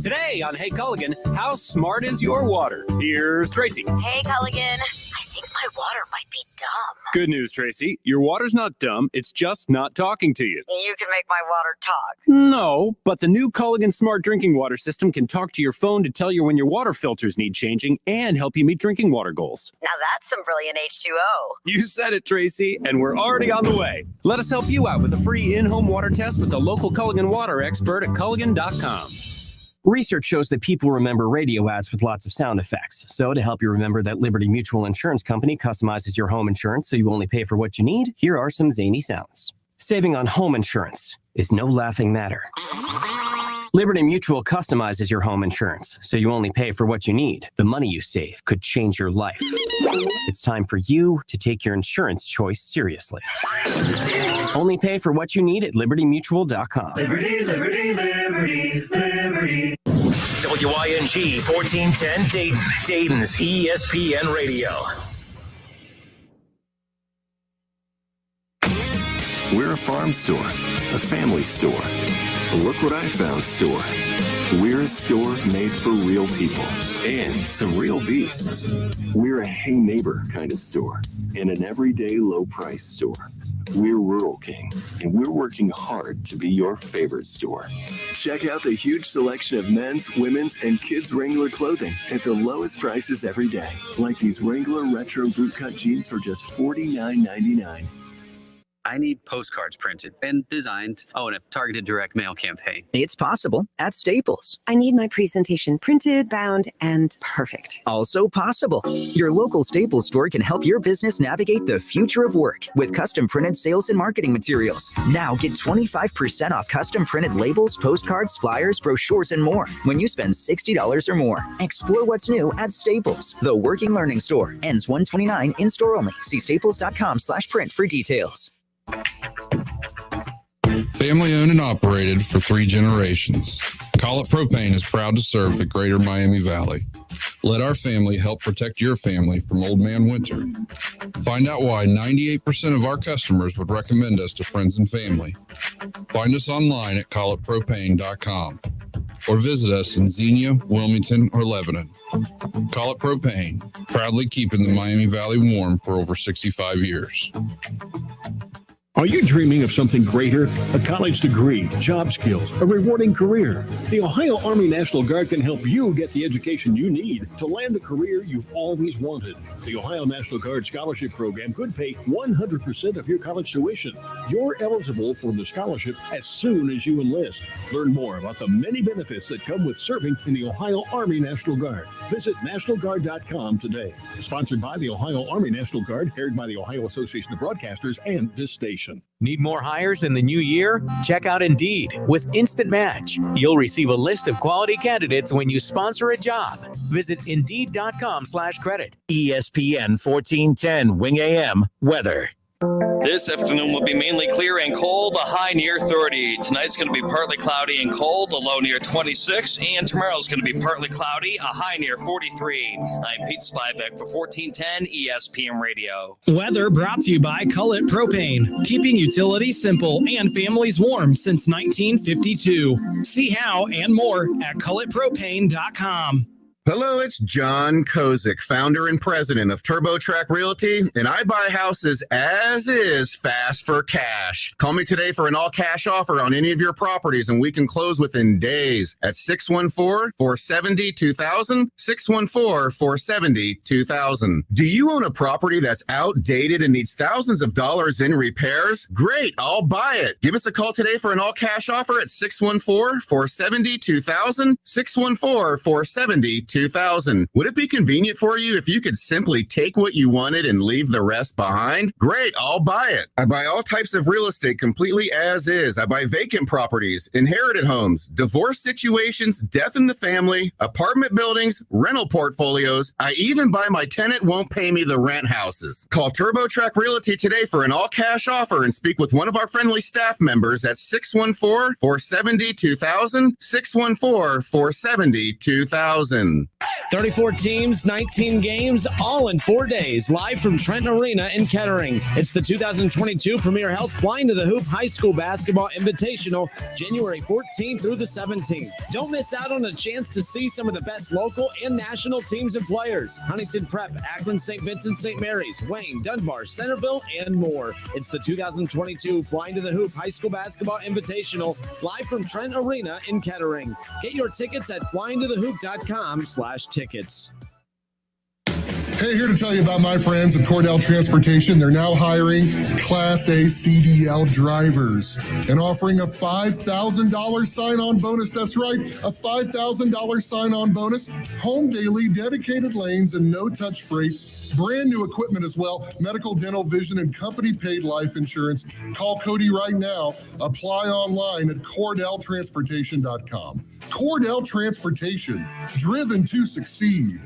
Today on Hey Culligan, how smart is your water? Here's Tracy. Hey Culligan, I think my water might be dumb. Good news, Tracy. Your water's not dumb. It's just not talking to you. You can make my water talk. No, but the new Culligan Smart Drinking Water System can talk to your phone to tell you when your water filters need changing and help you meet drinking water goals. Now that's some brilliant H2O. You said it, Tracy, and we're already on the way. Let us help you out with a free in-home water test with the local Culligan water expert at Culligan.com. Research shows that people remember radio ads with lots of sound effects. So to help you remember that Liberty Mutual Insurance Company customizes your home insurance so you only pay for what you need, here are some zany sounds. Saving on home insurance is no laughing matter. Liberty Mutual customizes your home insurance so you only pay for what you need. The money you save could change your life. It's time for you to take your insurance choice seriously. Only pay for what you need at libertymutual.com. Liberty, liberty, liberty, liberty. WYNG 1410 Dayton, Dayton's ESPN Radio. We're a farm store, a family store, a look what I found store. We're a store made for real people and some real beasts. We're a hey neighbor kind of store and an everyday low price store. We're Rural King, and we're working hard to be your favorite store. Check out the huge selection of men's, women's, and kids' Wrangler clothing at the lowest prices every day, like these Wrangler retro bootcut jeans for just $49.99. I need postcards printed and designed. Oh, and a targeted direct mail campaign. It's possible at Staples. I need my presentation printed, bound, and perfect. Also possible. Your local Staples store can help your business navigate the future of work with custom printed sales and marketing materials. Now get 25% off custom printed labels, postcards, flyers, brochures, and more when you spend $60 or more. Explore what's new at Staples, the working learning store. Ends 1/29 in store only. See staples.com/print for details. Family owned and operated for 3 generations. Call It Propane is proud to serve the greater Miami Valley. Let our family help protect your family from old man winter. Find out why 98% of our customers would recommend us to friends and family. Find us online at callitpropane.com or visit us in Xenia, Wilmington, or Lebanon. Call It Propane, proudly keeping the Miami Valley warm for over 65 years. Are you dreaming of something greater? A college degree, job skills, a rewarding career? The Ohio Army National Guard can help you get the education you need to land the career you've always wanted. The Ohio National Guard Scholarship Program could pay 100% of your college tuition. You're eligible for the scholarship as soon as you enlist. Learn more about the many benefits that come with serving in the Ohio Army National Guard. Visit NationalGuard.com today. Sponsored by the Ohio Army National Guard, aired by the Ohio Association of Broadcasters and this station. Need more hires in the new year? Check out Indeed. With Instant Match, you'll receive a list of quality candidates when you sponsor a job. Visit Indeed.com/credit. ESPN 1410 Wing AM weather. This afternoon will be mainly clear and cold, a high near 30. Tonight's going to be partly cloudy and cold, a low near 26. And tomorrow's going to be partly cloudy, a high near 43. I'm Pete Spivak for 1410 ESPN Radio. Weather brought to you by Cullet Propane, keeping utilities simple and families warm since 1952. See how and more at culletpropane.com. Hello, it's John Kozik, founder and president of TurboTrack Realty, and I buy houses as is fast for cash. Call me today for an all-cash offer on any of your properties, and we can close within days at 614-470-2000, 614-470-2000. Do you own a property that's outdated and needs thousands of dollars in repairs? Great, I'll buy it. Give us a call today for an all-cash offer at 614-470-2000, 614-470-2000. Would it be convenient for you if you could simply take what you wanted and leave the rest behind? Great, I'll buy it. I buy all types of real estate completely as is. I buy vacant properties, inherited homes, divorce situations, death in the family, apartment buildings, rental portfolios. I even buy my tenant won't pay me the rent houses. Call TurboTrack Realty today for an all-cash offer and speak with one of our friendly staff members at 614-470-2000, 614-470-2000. 34 teams, 19 games, all in 4 days, live from Trenton Arena in Kettering. It's the 2022 Premier Health Flying to the Hoop High School Basketball Invitational, January 14th through the 17th. Don't miss out on a chance to see some of the best local and national teams and players. Huntington Prep, Akron, St. Vincent, St. Mary's, Wayne, Dunbar, Centerville, and more. It's the 2022 Flying to the Hoop High School Basketball Invitational, live from Trent Arena in Kettering. Get your tickets at flyingtothehoop.com/tickets. Hey, here to tell you about my friends at Cordell Transportation. They're now hiring Class A CDL drivers and offering a $5,000 sign-on bonus. That's right, a $5,000 sign-on bonus, home daily, dedicated lanes, and no-touch freight. Brand new equipment as well, medical, dental, vision, and company-paid life insurance. Call Cody right now. Apply online at CordellTransportation.com. Cordell Transportation, driven to succeed.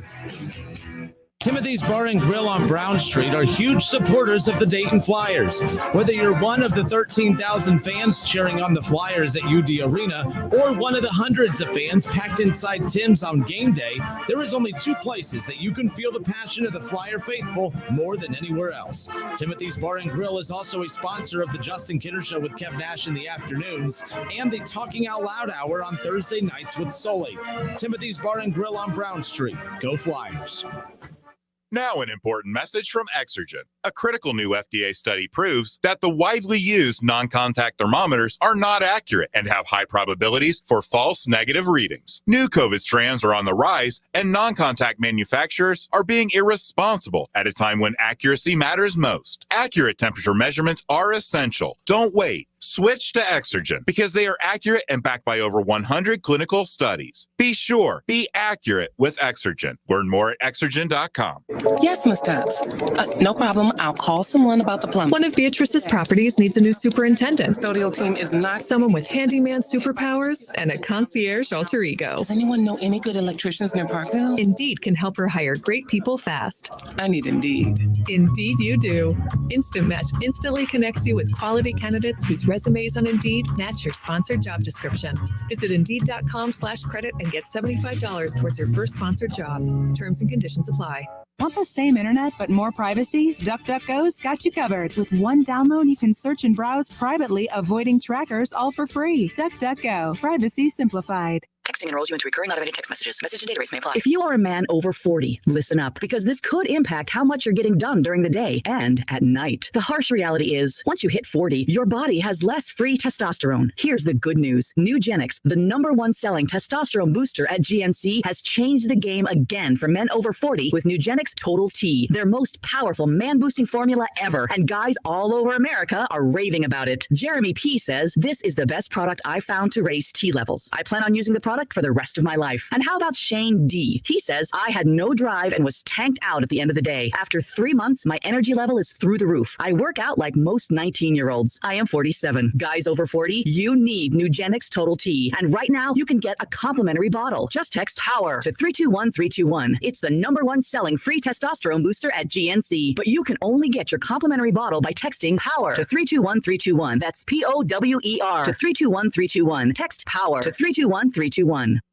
Timothy's Bar and Grill on Brown Street are huge supporters of the Dayton Flyers. Whether you're one of the 13,000 fans cheering on the Flyers at UD Arena or one of the hundreds of fans packed inside Tim's on game day, there is only two places that you can feel the passion of the Flyer faithful more than anywhere else. Timothy's Bar and Grill is also a sponsor of the Justin Kidder Show with Kev Nash in the afternoons and the Talking Out Loud Hour on Thursday nights with Sully. Timothy's Bar and Grill on Brown Street. Go Flyers. Now an important message from Exergen. A critical new FDA study proves that the widely used non-contact thermometers are not accurate and have high probabilities for false negative readings. New COVID strands are on the rise, and non-contact manufacturers are being irresponsible at a time when accuracy matters most. Accurate temperature measurements are essential. Don't wait. Switch to Exergen because they are accurate and backed by over 100 clinical studies. Be sure, be accurate with Exergen. Learn more at Exergen.com. Yes, Miss Tubbs. No problem. I'll call someone about the plumbing. One of Beatrice's properties needs a new superintendent. Custodial team is not someone with handyman superpowers and a concierge alter ego. Does anyone know any good electricians near Parkville? Indeed can help her hire great people fast. I need Indeed. Indeed you do. Instant Match instantly connects you with quality candidates whose resumes on Indeed match your sponsored job description. Visit Indeed.com/credit and get $75 towards your first sponsored job. Terms and conditions apply. Want the same internet but more privacy? DuckDuckGo's got you covered. With one download, you can search and browse privately, avoiding trackers, all for free. DuckDuckGo. Privacy simplified. Texting enrolls you into recurring automated text messages. Message and data rates may apply. If you are a man over 40, listen up, because this could impact how much you're getting done during the day and at night. The harsh reality is, once you hit 40, your body has less free testosterone. Here's the good news. Eugenics, the #1 selling testosterone booster at GNC, has changed the game again for men over 40 with Eugenics Total T, their most powerful man-boosting formula ever. And guys all over America are raving about it. Jeremy P. says, this is the best product I've found to raise T levels. I plan on using the product for the rest of my life. And how about Shane D? He says, I had no drive and was tanked out at the end of the day. After 3 months, my energy level is through the roof. I work out like most 19-year-olds. I am 47. Guys over 40, you need Eugenics Total T. And right now, you can get a complimentary bottle. Just text POWER to 321321. It's the #1 selling free testosterone booster at GNC. But you can only get your complimentary bottle by texting POWER to 321321. That's POWER to 321321. Text POWER to 321321.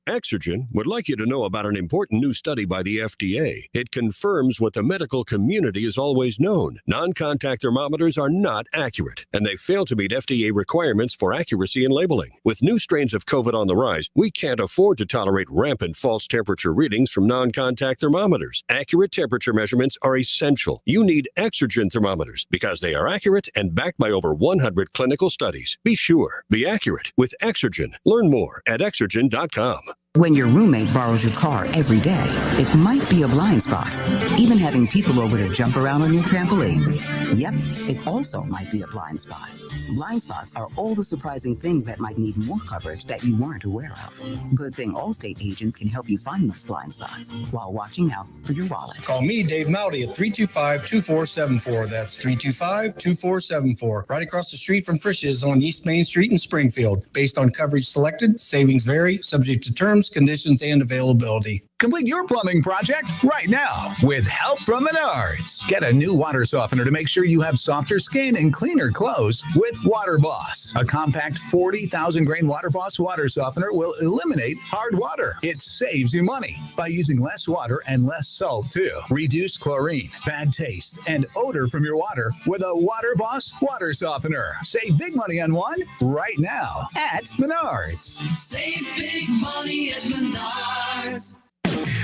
Exergen would like you to know about an important new study by the FDA. It confirms what the medical community has always known. Non-contact thermometers are not accurate, and they fail to meet FDA requirements for accuracy in labeling. With new strains of COVID on the rise, we can't afford to tolerate rampant false temperature readings from non-contact thermometers. Accurate temperature measurements are essential. You need Exergen thermometers because they are accurate and backed by over 100 clinical studies. Be sure, be accurate with Exergen. Learn more at Exergen.com. When your roommate borrows your car every day, it might be a blind spot. Even having people over to jump around on your trampoline. Yep, it also might be a blind spot. Blind spots are all the surprising things that might need more coverage that you weren't aware of. Good thing Allstate agents can help you find those blind spots while watching out for your wallet. Call me, Dave Mowdy, at 325-2474. That's 325-2474. Right across the street from Frisch's on East Main Street in Springfield. Based on coverage selected, savings vary, subject to terms, conditions, and availability. Complete your plumbing project right now with help from Menards. Get a new water softener to make sure you have softer skin and cleaner clothes with Water Boss. A compact 40,000 grain Water Boss water softener will eliminate hard water. It saves you money by using less water and less salt too. Reduce chlorine, bad taste, and odor from your water with a Water Boss water softener. Save big money on one right now at Menards. Save big money at Menards.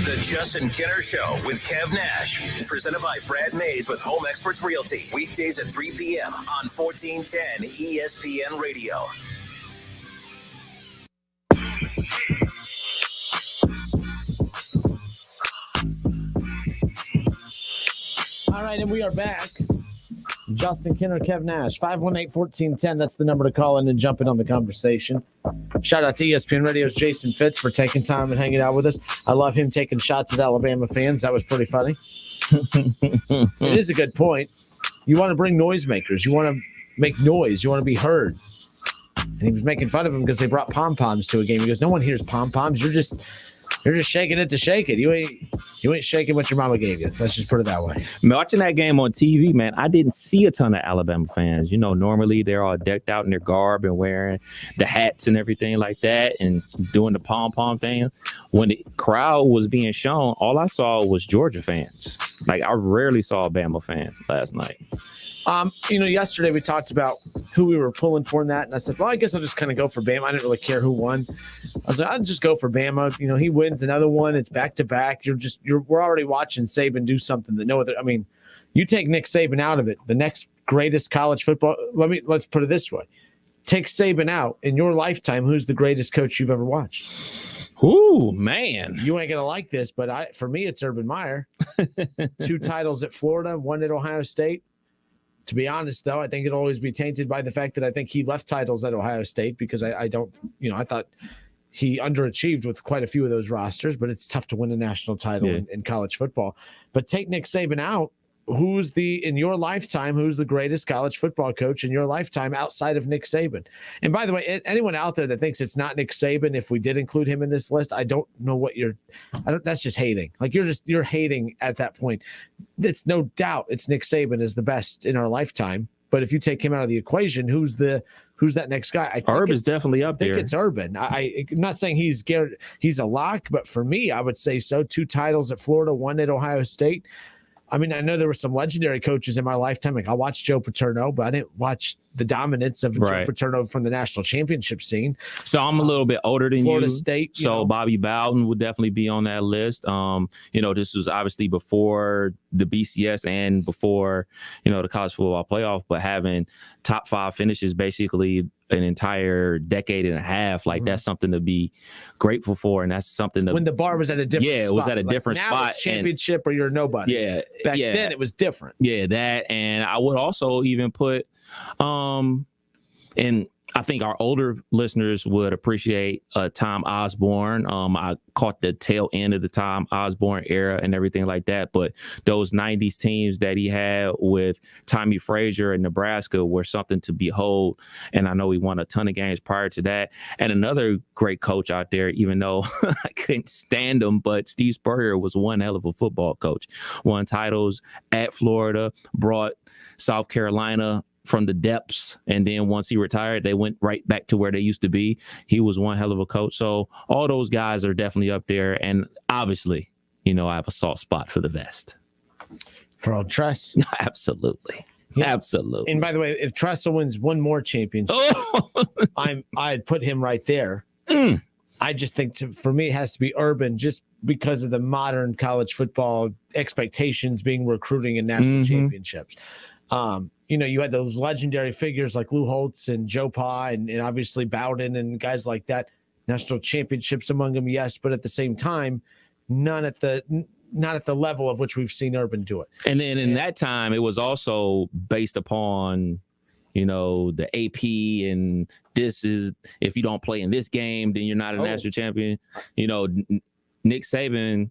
The Justin Kinner Show with Kev Nash, presented by Brad Mays with Home Experts Realty. Weekdays at 3 p.m. on 1410 ESPN Radio. All right, and we are back. Justin Kinner, Kev Nash, 518-1410. That's the number to call in and jump in on the conversation. Shout out to ESPN Radio's Jason Fitz for taking time and hanging out with us. I love him taking shots at Alabama fans. That was pretty funny. It is a good point. You want to bring noisemakers. You want to make noise. You want to be heard. And he was making fun of him because they brought pom-poms to a game. He goes, no one hears pom-poms. You're just shaking it to shake it. You ain't shaking what your mama gave you. Let's just put it that way. Watching that game on TV, man, I didn't see a ton of Alabama fans. You know, normally they're all decked out in their garb and wearing the hats and everything like that and doing the pom-pom thing. When the crowd was being shown, all I saw was Georgia fans. Like, I rarely saw a Bama fan last night. Yesterday we talked about who we were pulling for in that, and I said, well, I guess I'll just kind of go for Bama. I didn't really care who won. I was like, I'll just go for Bama. He wins another one. It's back-to-back. We're already watching Saban do something that no other. I mean, you take Nick Saban out of it, the next greatest college football. Let's put it this way: take Saban out in your lifetime. Who's the greatest coach you've ever watched? Ooh, man. You ain't gonna like this, but for me, it's Urban Meyer. 2 titles at Florida, 1 at Ohio State. To be honest, though, I think it'll always be tainted by the fact that I think he left titles at Ohio State because I thought he underachieved with quite a few of those rosters, but it's tough to win a national title in college football. But take Nick Saban out. Who's in your lifetime, who's the greatest college football coach in your lifetime outside of Nick Saban? And by the way, anyone out there that thinks it's not Nick Saban, if we did include him in this list, I don't know what that's just hating. Like you're hating at that point. It's no doubt it's Nick Saban is the best in our lifetime. But if you take him out of the equation, who's that next guy? Urban's definitely up there. I think it's Urban. I'm not saying he's a lock, but for me, I would say so. 2 titles at Florida, 1 at Ohio State. I mean, I know there were some legendary coaches in my lifetime. Like I watched Joe Paterno, but I didn't watch the dominance of Joe Paterno from the national championship scene. So I'm a little bit older than Florida you. State. So Bobby Bowden would definitely be on that list. This was obviously before the BCS and before, the college football playoff, but having top 5 finishes basically an entire decade and a half, that's something to be grateful for, and that's something when the bar was at a different spot. It was at a different now spot. It's championship or you're nobody. Back then it was different. Yeah, that, and I would also even put and I think our older listeners would appreciate Tom Osborne. I caught the tail end of the Tom Osborne era and everything like that. But those 90s teams that he had with Tommy Frazier in Nebraska were something to behold. And I know he won a ton of games prior to that. And another great coach out there, even though I couldn't stand him, but Steve Spurrier was one hell of a football coach. Won titles at Florida, brought South Carolina from the depths, and then once he retired, they went right back to where they used to be. He was one hell of a coach. So all those guys are definitely up there. And obviously, I have a soft spot for the vest. For old Tress? Absolutely. Yeah. Absolutely. And by the way, if Tressel wins one more championship, I'd put him right there. I just think for me, it has to be Urban, just because of the modern college football expectations being recruiting and national championships. You had those legendary figures like Lou Holtz and Joe Pa and obviously Bowden and guys like that. National championships among them, yes, but at the same time, not at the level of which we've seen Urban do it. And then in that time, it was also based upon, the AP, and this is, if you don't play in this game, then you're not a national champion. Nick Saban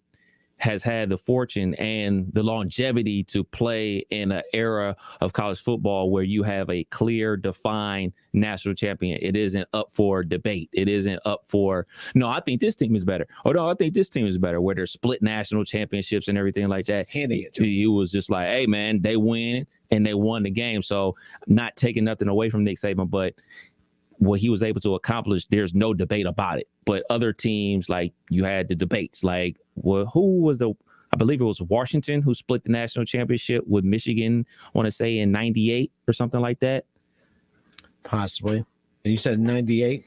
has had the fortune and the longevity to play in an era of college football where you have a clear, defined national champion. It isn't up for debate. It isn't up for, no, I think this team is better. Oh, no, I think this team is better, where there's split national championships and everything like that. Handing it to him. He was just like, hey, man, they win and they won the game. So not taking nothing away from Nick Saban, but what he was able to accomplish, there's no debate about it. But other teams, like, you had the debates, like, who was I believe it was Washington who split the national championship with Michigan, I want to say in 98 or something like that. Possibly. And you said 98?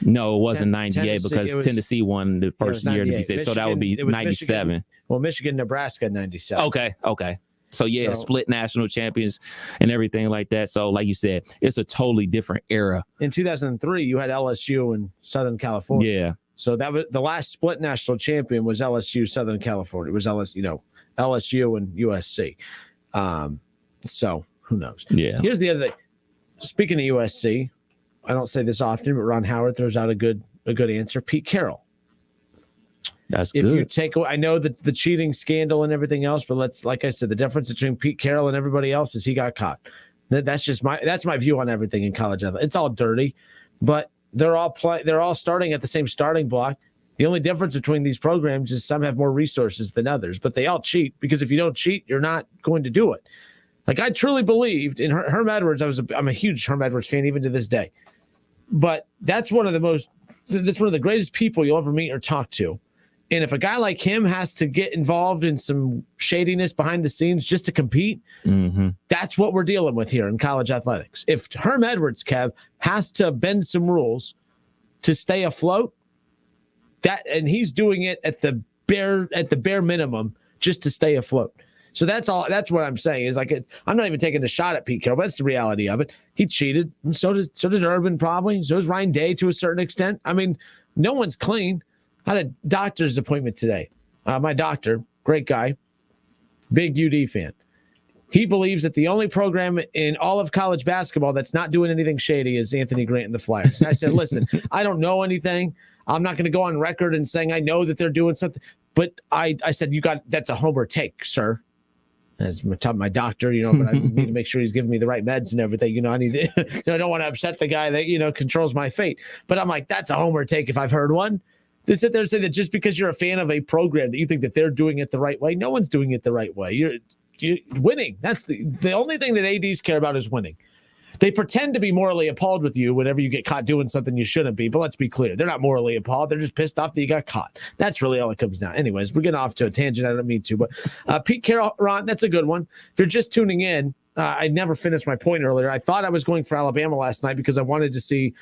No, it wasn't 98 because Tennessee won the first year to be said. So that would be 97. Michigan, Michigan, Nebraska, 97. Okay. So, split national champions and everything like that. So, like you said, it's a totally different era. In 2003, you had LSU in Southern California. Yeah. So that was the last split national champion was LSU, Southern California. It was LSU and USC. So who knows? Yeah. Here's the other thing. Speaking of USC, I don't say this often, but Ron Howard throws out a good answer. Pete Carroll. That's if good. You take away, I know the cheating scandal and everything else, but like I said, the difference between Pete Carroll and everybody else is he got caught. That's my view on everything in college athletics. It's all dirty, but they're all starting at the same starting block. The only difference between these programs is some have more resources than others, but they all cheat, because if you don't cheat, you're not going to do it. Like, I truly believed in Herm Edwards. I'm a huge Herm Edwards fan even to this day, but that's one of the greatest people you'll ever meet or talk to. And if a guy like him has to get involved in some shadiness behind the scenes just to compete, that's what we're dealing with here in college athletics. If Herm Edwards, Kev, has to bend some rules to stay afloat, and he's doing it at the bare minimum just to stay afloat. So that's all. That's what I'm saying is, like, I'm not even taking a shot at Pete Carroll, but that's the reality of it. He cheated, and so did Urban probably. So does Ryan Day to a certain extent. I mean, no one's clean. I had a doctor's appointment today. My doctor, great guy, big UD fan. He believes that the only program in all of college basketball that's not doing anything shady is Anthony Grant and the Flyers. And I said, listen, I don't know anything. I'm not going to go on record and saying I know that they're doing something. But I said, that's a homer take, sir. As my doctor, but I need to make sure he's giving me the right meds and everything. I need to, I don't want to upset the guy that, controls my fate. But I'm like, that's a homer take if I've heard one. They sit there and say that just because you're a fan of a program that you think that they're doing it the right way. No one's doing it the right way. You're winning. That's the only thing that ADs care about is winning. They pretend to be morally appalled with you whenever you get caught doing something you shouldn't be. But let's be clear. They're not morally appalled. They're just pissed off that you got caught. That's really all it comes down. Anyways, we're getting off to a tangent. I don't mean to. But Pete Carroll, Ron, that's a good one. If you're just tuning in, I never finished my point earlier. I thought I was going for Alabama last night because I wanted to see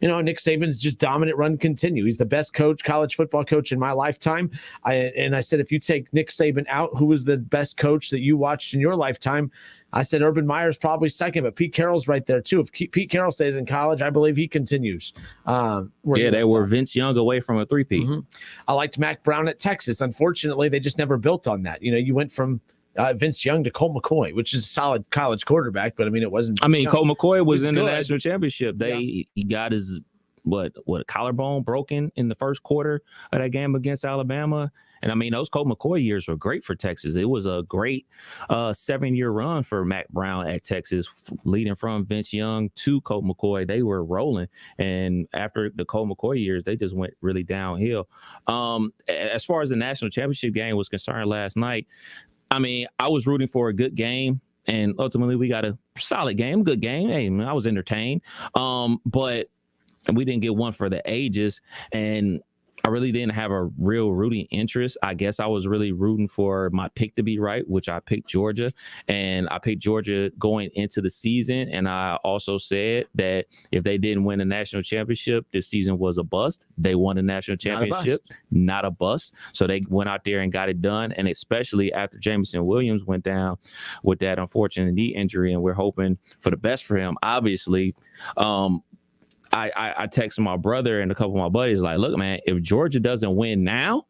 Nick Saban's just dominant run continue. He's the best college football coach in my lifetime. I said, if you take Nick Saban out, who was the best coach that you watched in your lifetime? I said Urban Meyer's probably second, but Pete Carroll's right there too. If Pete Carroll stays in college, I believe he continues. They were Vince Young away from a three-peat. I liked Mac Brown at Texas. Unfortunately, they just never built on that. You went from Vince Young to Colt McCoy, which is a solid college quarterback, but it wasn't. Colt McCoy was in the national championship. He got his collarbone broken in the first quarter of that game against Alabama. And those Colt McCoy years were great for Texas. It was a great 7-year run for Mac Brown at Texas, leading from Vince Young to Colt McCoy. They were rolling. And after the Colt McCoy years, they just went really downhill. As far as the national championship game was concerned last night, I was rooting for a good game. and ultimately we got a solid game, good game. Hey, man, I was entertained. But we didn't get one for the ages, and I really didn't have a real rooting interest. I guess I was really rooting for my pick to be right, which I picked Georgia, and I picked Georgia going into the season. And I also said that if they didn't win a national championship, this season was a bust. They won a national championship, not a bust. So they went out there and got it done. And especially after Jameson Williams went down with that unfortunate knee injury, and we're hoping for the best for him, obviously. I texted my brother and a couple of my buddies like, look, man, if Georgia doesn't win now,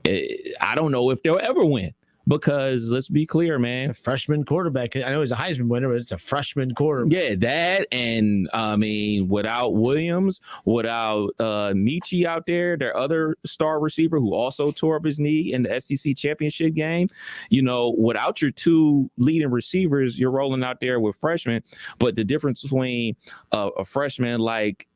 I don't know if they'll ever win. Because let's be clear, man. It's a freshman quarterback. I know he's a Heisman winner, but it's a freshman quarterback. Yeah, that. And I mean, without Williams, without Michi out there, their other star receiver who also tore up his knee in the SEC championship game, without your two leading receivers, you're rolling out there with freshmen. But the difference between a freshman like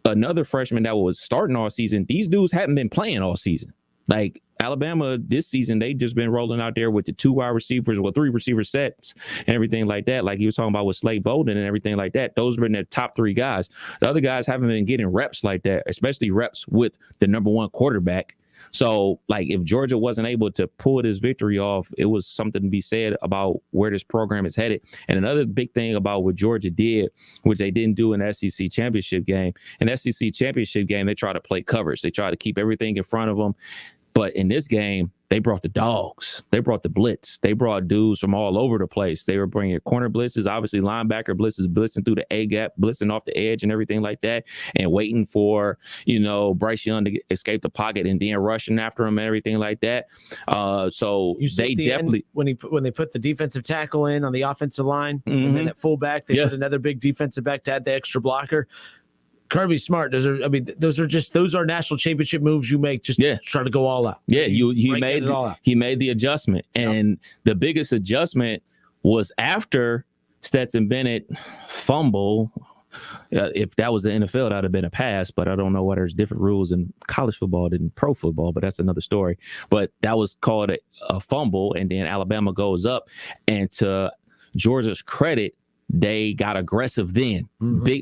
another freshman that was starting all season, these dudes haven't been playing all season. Like Alabama this season, they just been rolling out there with the 2 wide receivers, with 3 receiver sets and everything like that. Like he was talking about with Slade Bolden and everything like that. Those were their top 3 guys. The other guys haven't been getting reps like that, especially reps with the number 1 quarterback. So, like, if Georgia wasn't able to pull this victory off, it was something to be said about where this program is headed. And another big thing about what Georgia did, which they didn't do in the SEC championship game. In the SEC championship game, they try to play coverage. They try to keep everything in front of them. But in this game, they brought the dogs. They brought the blitz. They brought dudes from all over the place. They were bringing corner blitzes, obviously linebacker blitzes, blitzing through the A gap, blitzing off the edge and everything like that, and waiting for, Bryce Young to escape the pocket and then rushing after him and everything like that. So they definitely when they put the defensive tackle in on the offensive line, and then at fullback, they put another big defensive back to add the extra blocker. Kirby Smart. Those are national championship moves you make. Just try to go all out. Yeah, he made the adjustment, and the biggest adjustment was after Stetson Bennett fumble. If that was the NFL, that would have been a pass. But I don't know why there's different rules in college football than pro football. But that's another story. But that was called a fumble, and then Alabama goes up, and to Georgia's credit, they got aggressive then.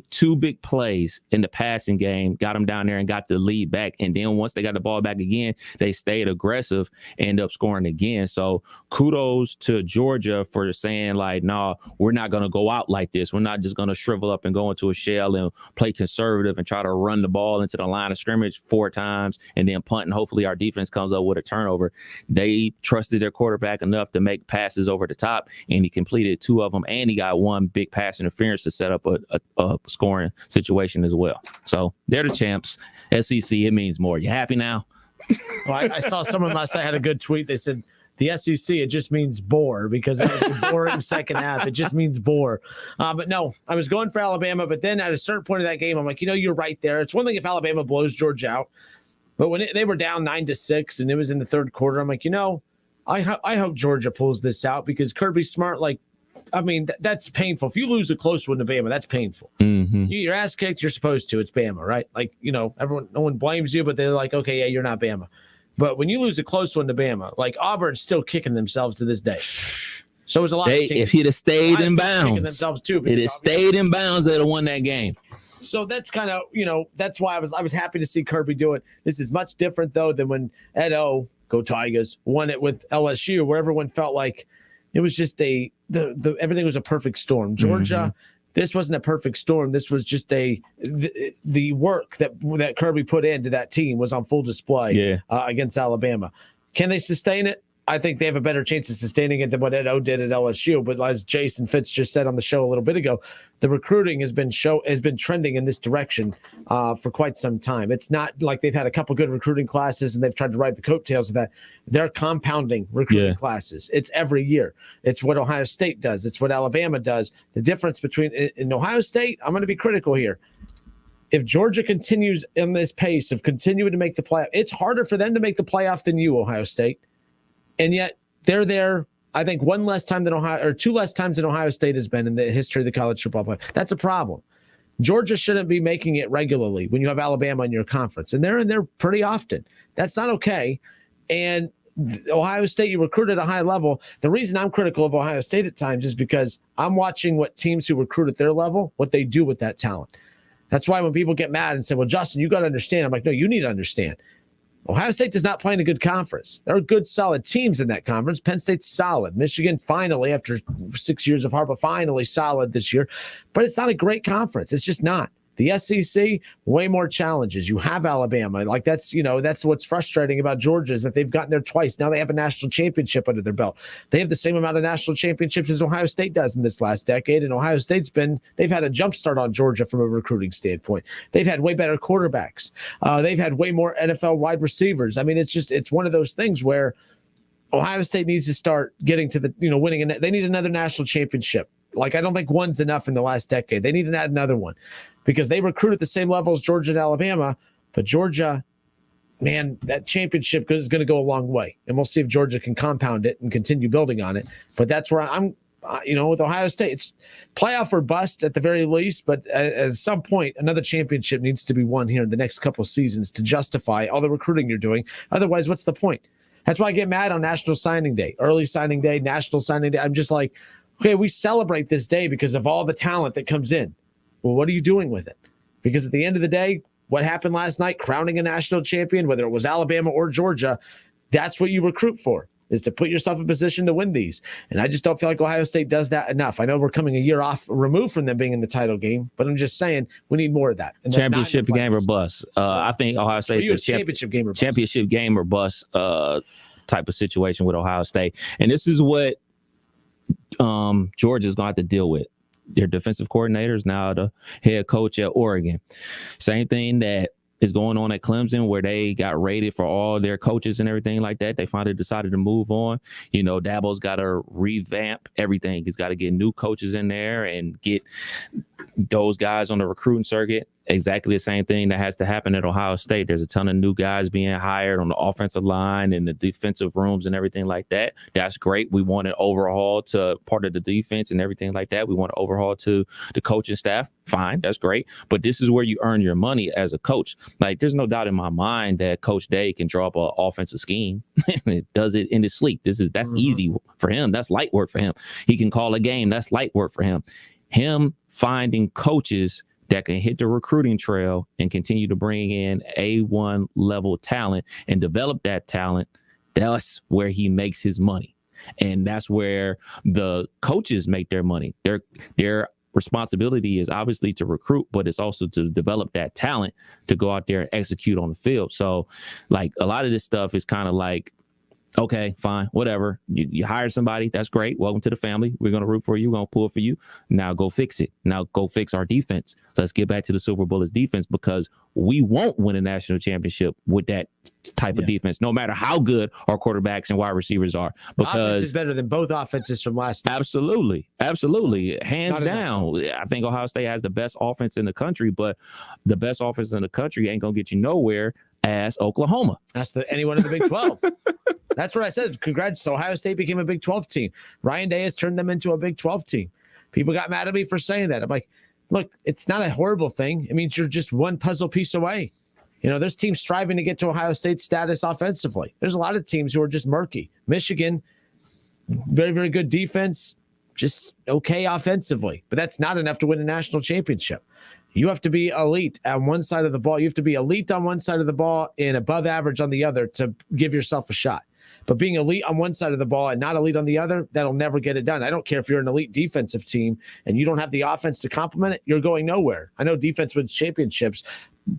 Two big plays in the passing game, got them down there and got the lead back. And then once they got the ball back again, they stayed aggressive, end up scoring again. So kudos to Georgia for saying like, no, we're not going to go out like this. We're not just going to shrivel up and go into a shell and play conservative and try to run the ball into the line of scrimmage 4 times and then punt. And hopefully our defense comes up with a turnover. They trusted their quarterback enough to make passes over the top, and he completed 2 of them. And he got 1 big pass interference to set up a scoring situation as well. So they're the champs. SEC, it means more. You happy now? Well, I saw someone last night had a good tweet. They said the SEC, it just means bore because it was a boring second half. It just means bore. But no, I was going for Alabama, but then at a certain point of that game, I'm like, you're right there. It's one thing if Alabama blows Georgia out, but when they were down 9-6 and it was in the third quarter, I'm like, I hope Georgia pulls this out because Kirby Smart, that's painful. If you lose a close one to Bama, that's painful. Your ass kicked, you're supposed to. It's Bama, right? No one blames you, but they're like, okay, yeah, you're not Bama. But when you lose a close one to Bama, like Auburn's still kicking themselves to this day. So it was a lot of teams. If he'd have stayed in bounds, themselves too. It had stayed in bounds, they'd have won that game. So that's kind of, that's why I was happy to see Kirby do it. This is much different, though, than when Ed O, go Tigers, won it with LSU, where everyone felt like it was just everything was a perfect storm. Georgia, this wasn't a perfect storm. This was just the work that Kirby put into that team was on full display against Alabama. Can they sustain it? I think they have a better chance of sustaining it than what Ed O did at LSU. But as Jason Fitz just said on the show a little bit ago, the recruiting has been trending in this direction for quite some time. It's not like they've had a couple good recruiting classes and they've tried to ride the coattails of that. They're compounding recruiting classes. It's every year. It's what Ohio State does. It's what Alabama does. The difference between in Ohio State, I'm going to be critical here. If Georgia continues in this pace of continuing to make the playoff, it's harder for them to make the playoff than you, Ohio State. And yet they're there, I think, 2 less times than Ohio State has been in the history of the college football playoff. That's a problem. Georgia shouldn't be making it regularly when you have Alabama in your conference. And they're in there pretty often. That's not okay. And Ohio State, you recruit at a high level. The reason I'm critical of Ohio State at times is because I'm watching what teams who recruit at their level, what they do with that talent. That's why when people get mad and say, well, Justin, you got to understand. I'm like, no, you need to understand. Ohio State does not play in a good conference. There are good, solid teams in that conference. Penn State's solid. Michigan finally, after 6 years of Harbaugh, finally solid this year. But it's not a great conference. It's just not. The SEC, way more challenges. You have Alabama. Like that's what's frustrating about Georgia is that they've gotten there twice. Now they have a national championship under their belt. They have the same amount of national championships as Ohio State does in this last decade. And Ohio State's they've had a jump start on Georgia from a recruiting standpoint. They've had way better quarterbacks. They've had way more NFL wide receivers. I mean, it's one of those things where Ohio State needs to start getting to the, winning. They need another national championship. Like, I don't think one's enough in the last decade. They need to add another one because they recruit at the same level as Georgia and Alabama. But Georgia, man, that championship is going to go a long way. And we'll see if Georgia can compound it and continue building on it. But that's where I'm, with Ohio State, it's playoff or bust at the very least. But at some point, another championship needs to be won here in the next couple of seasons to justify all the recruiting you're doing. Otherwise, what's the point? That's why I get mad on National Signing Day, early signing day, National Signing Day. I'm just like, okay, we celebrate this day because of all the talent that comes in. Well, what are you doing with it? Because at the end of the day, what happened last night, crowning a national champion, whether it was Alabama or Georgia, that's what you recruit for, is to put yourself in position to win these. And I just don't feel like Ohio State does that enough. I know we're coming a year off removed from them being in the title game, but I'm just saying we need more of that. And championship game or bust. I think Ohio State's a championship game or bust. Championship game or bust type of situation with Ohio State. And this is what Georgia's going to have to deal with. Their defensive coordinator is now the head coach at Oregon. Same thing that is going on at Clemson, where they got rated for all their coaches and everything like that. They finally decided to move on. Dabo's got to revamp everything. He's got to get new coaches in there and get those guys on the recruiting circuit. Exactly the same thing that has to happen at Ohio State. There's a ton of new guys being hired on the offensive line and the defensive rooms and everything like that. That's great. We want an overhaul to part of the defense and everything like that. We want to overhaul to the coaching staff. Fine, that's great. But this is where you earn your money as a coach. Like, there's no doubt in my mind that Coach Day can draw up an offensive scheme. It does it in his sleep. That's easy for him. That's light work for him. He can call a game. That's light work for him. Him finding coaches that can hit the recruiting trail and continue to bring in A1 level talent and develop that talent. That's where he makes his money. And that's where the coaches make their money. Their responsibility is obviously to recruit, but it's also to develop that talent to go out there and execute on the field. So, like, a lot of this stuff is kind of like, okay, fine, whatever. You hire somebody. That's great. Welcome to the family. We're going to root for you. We're going to pull for you. Now go fix it. Now go fix our defense. Let's get back to the Silver Bullets defense, because we won't win a national championship with that type of defense, no matter how good our quarterbacks and wide receivers are. Because offense is better than both offenses from last year. Absolutely. Hands down. I think Ohio State has the best offense in the country, but the best offense in the country ain't going to get you nowhere as Oklahoma. That's anyone in the Big 12. That's what I said. Congrats. Ohio State became a Big 12 team. Ryan Day has turned them into a Big 12 team. People got mad at me for saying that. I'm like, look, it's not a horrible thing. It means you're just one puzzle piece away. There's teams striving to get to Ohio State's status offensively. There's a lot of teams who are just murky. Michigan, very, very good defense, just okay offensively. But that's not enough to win a national championship. You have to be elite on one side of the ball. You have to be elite on one side of the ball and above average on the other to give yourself a shot. But being elite on one side of the ball and not elite on the other, that'll never get it done. I don't care if you're an elite defensive team and you don't have the offense to complement it, you're going nowhere. I know defense wins championships,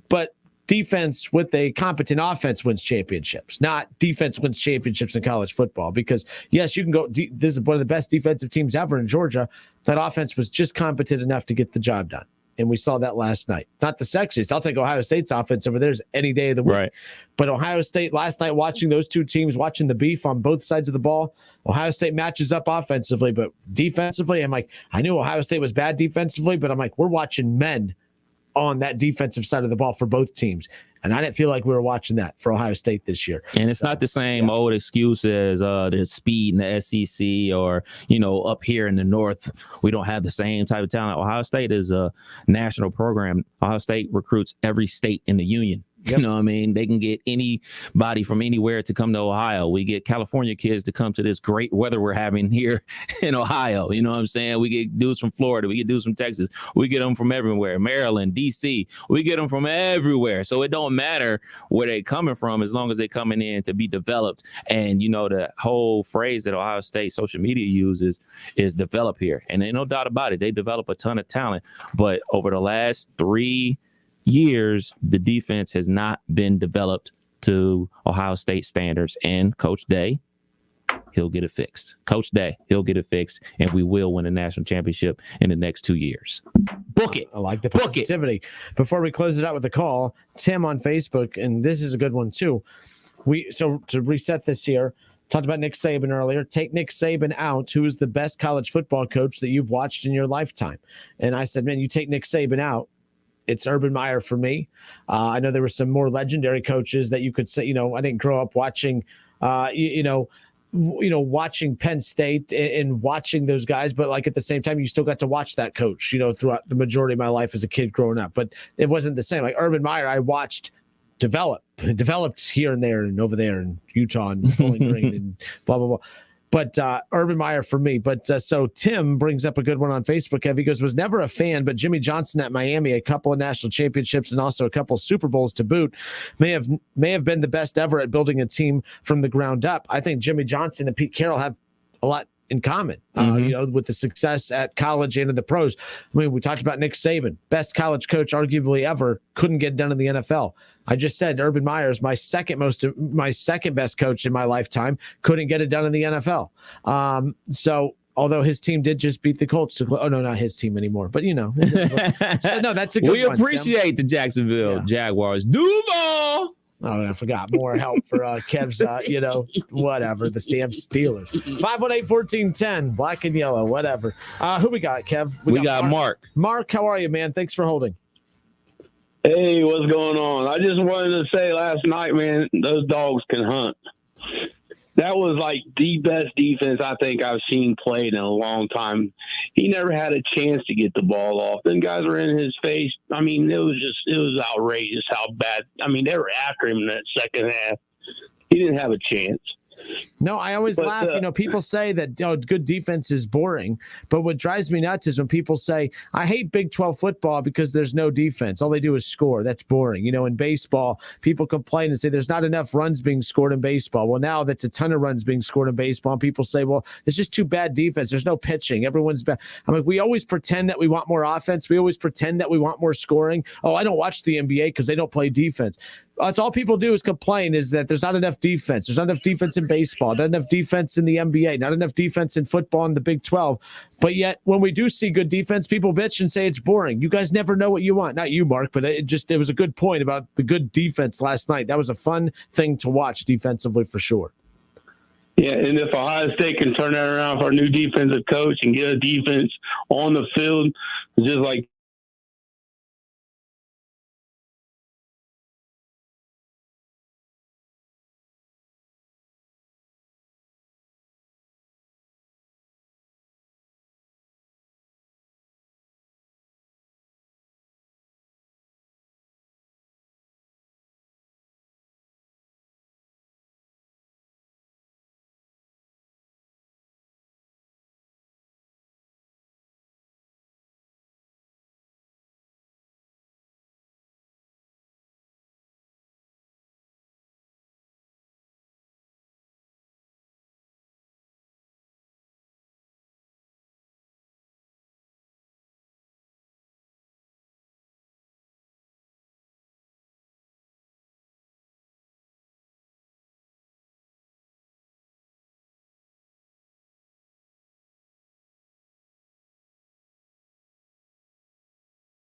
but defense with a competent offense wins championships, not defense wins championships in college football. Because, yes, you can go, this is one of the best defensive teams ever in Georgia. That offense was just competent enough to get the job done. And we saw that last night. Not the sexiest. I'll take Ohio State's offense over theirs any day of the week. Right. But Ohio State, last night, watching those two teams, watching the beef on both sides of the ball, Ohio State matches up offensively, but defensively, I'm like, I knew Ohio State was bad defensively, but I'm like, we're watching men on that defensive side of the ball for both teams. And I didn't feel like we were watching that for Ohio State this year. And it's not the same old excuse as the speed in the SEC or, up here in the North, we don't have the same type of talent. Ohio State is a national program. Ohio State recruits every state in the union. You know what I mean? They can get anybody from anywhere to come to Ohio. We get California kids to come to this great weather we're having here in Ohio. You know what I'm saying? We get dudes from Florida. We get dudes from Texas. We get them from everywhere. Maryland, D.C. We get them from everywhere. So it don't matter where they coming from as long as they coming in to be developed. And, you know, the whole phrase that Ohio State social media uses is develop here. And ain't no doubt about it. They develop a ton of talent. But over the last 3 years, the defense has not been developed to Ohio State standards. And Coach Day, he'll get it fixed. Coach Day, he'll get it fixed, and we will win a national championship in the next 2 years. Book it. I like the positivity. Before we close it out with the call, Tim on Facebook, and this is a good one too. So to reset this here, talked about Nick Saban earlier. Take Nick Saban out. Who is the best college football coach that you've watched in your lifetime? And I said, man, you take Nick Saban out, it's Urban Meyer for me. I know there were some more legendary coaches that you could say, you know, I didn't grow up watching, watching Penn State and watching those guys, but like at the same time, you still got to watch that coach, you know, throughout the majority of my life as a kid growing up. But it wasn't the same. Like Urban Meyer, I watched developed here and there and over there in Utah and Bowling Green and blah, blah, blah. But Urban Meyer for me. But so Tim brings up a good one on Facebook. Kev, he goes, was never a fan, but Jimmy Johnson at Miami, a couple of national championships and also a couple of Super Bowls to boot, may have been the best ever at building a team from the ground up. I think Jimmy Johnson and Pete Carroll have a lot in common, you know, with the success at college and in the pros. I mean, we talked about Nick Saban, best college coach arguably ever, couldn't get done in the NFL. I just said Urban Meyer is my second best coach in my lifetime, couldn't get it done in the NFL. So although his team did just beat the Colts oh no, not his team anymore, but you know, so, no, that's a good we one. We appreciate the Jacksonville Jaguars. Duval. Oh, I forgot. More help for Kev's, whatever, the damn Steelers. 518-1410, black and yellow, whatever. Who we got, Kev? We got Mark. Mark, how are you, man? Thanks for holding. Hey, what's going on? I just wanted to say last night, man, those dogs can hunt. That was like the best defense I think I've seen played in a long time. He never had a chance to get the ball off. Then guys were in his face. I mean, it was outrageous how bad. I mean, they were after him in that second half. He didn't have a chance. No, I always laugh. People say that good defense is boring, but what drives me nuts is when people say, I hate Big 12 football because there's no defense. All they do is score. That's boring. You know, in baseball, people complain and say there's not enough runs being scored in baseball. Well, now that's a ton of runs being scored in baseball. And people say, well, it's just too bad defense. There's no pitching. Everyone's bad. I'm like, we always pretend that we want more offense. We always pretend that we want more scoring. Oh, I don't watch the NBA because they don't play defense. That's all people do is complain is that there's not enough defense. There's not enough defense in baseball, not enough defense in the NBA, not enough defense in football in the Big 12. But yet when we do see good defense, people bitch and say it's boring. You guys never know what you want. Not you, Mark, but it was a good point about the good defense last night. That was a fun thing to watch defensively for sure. Yeah, and if Ohio State can turn that around for our new defensive coach and get a defense on the field, just like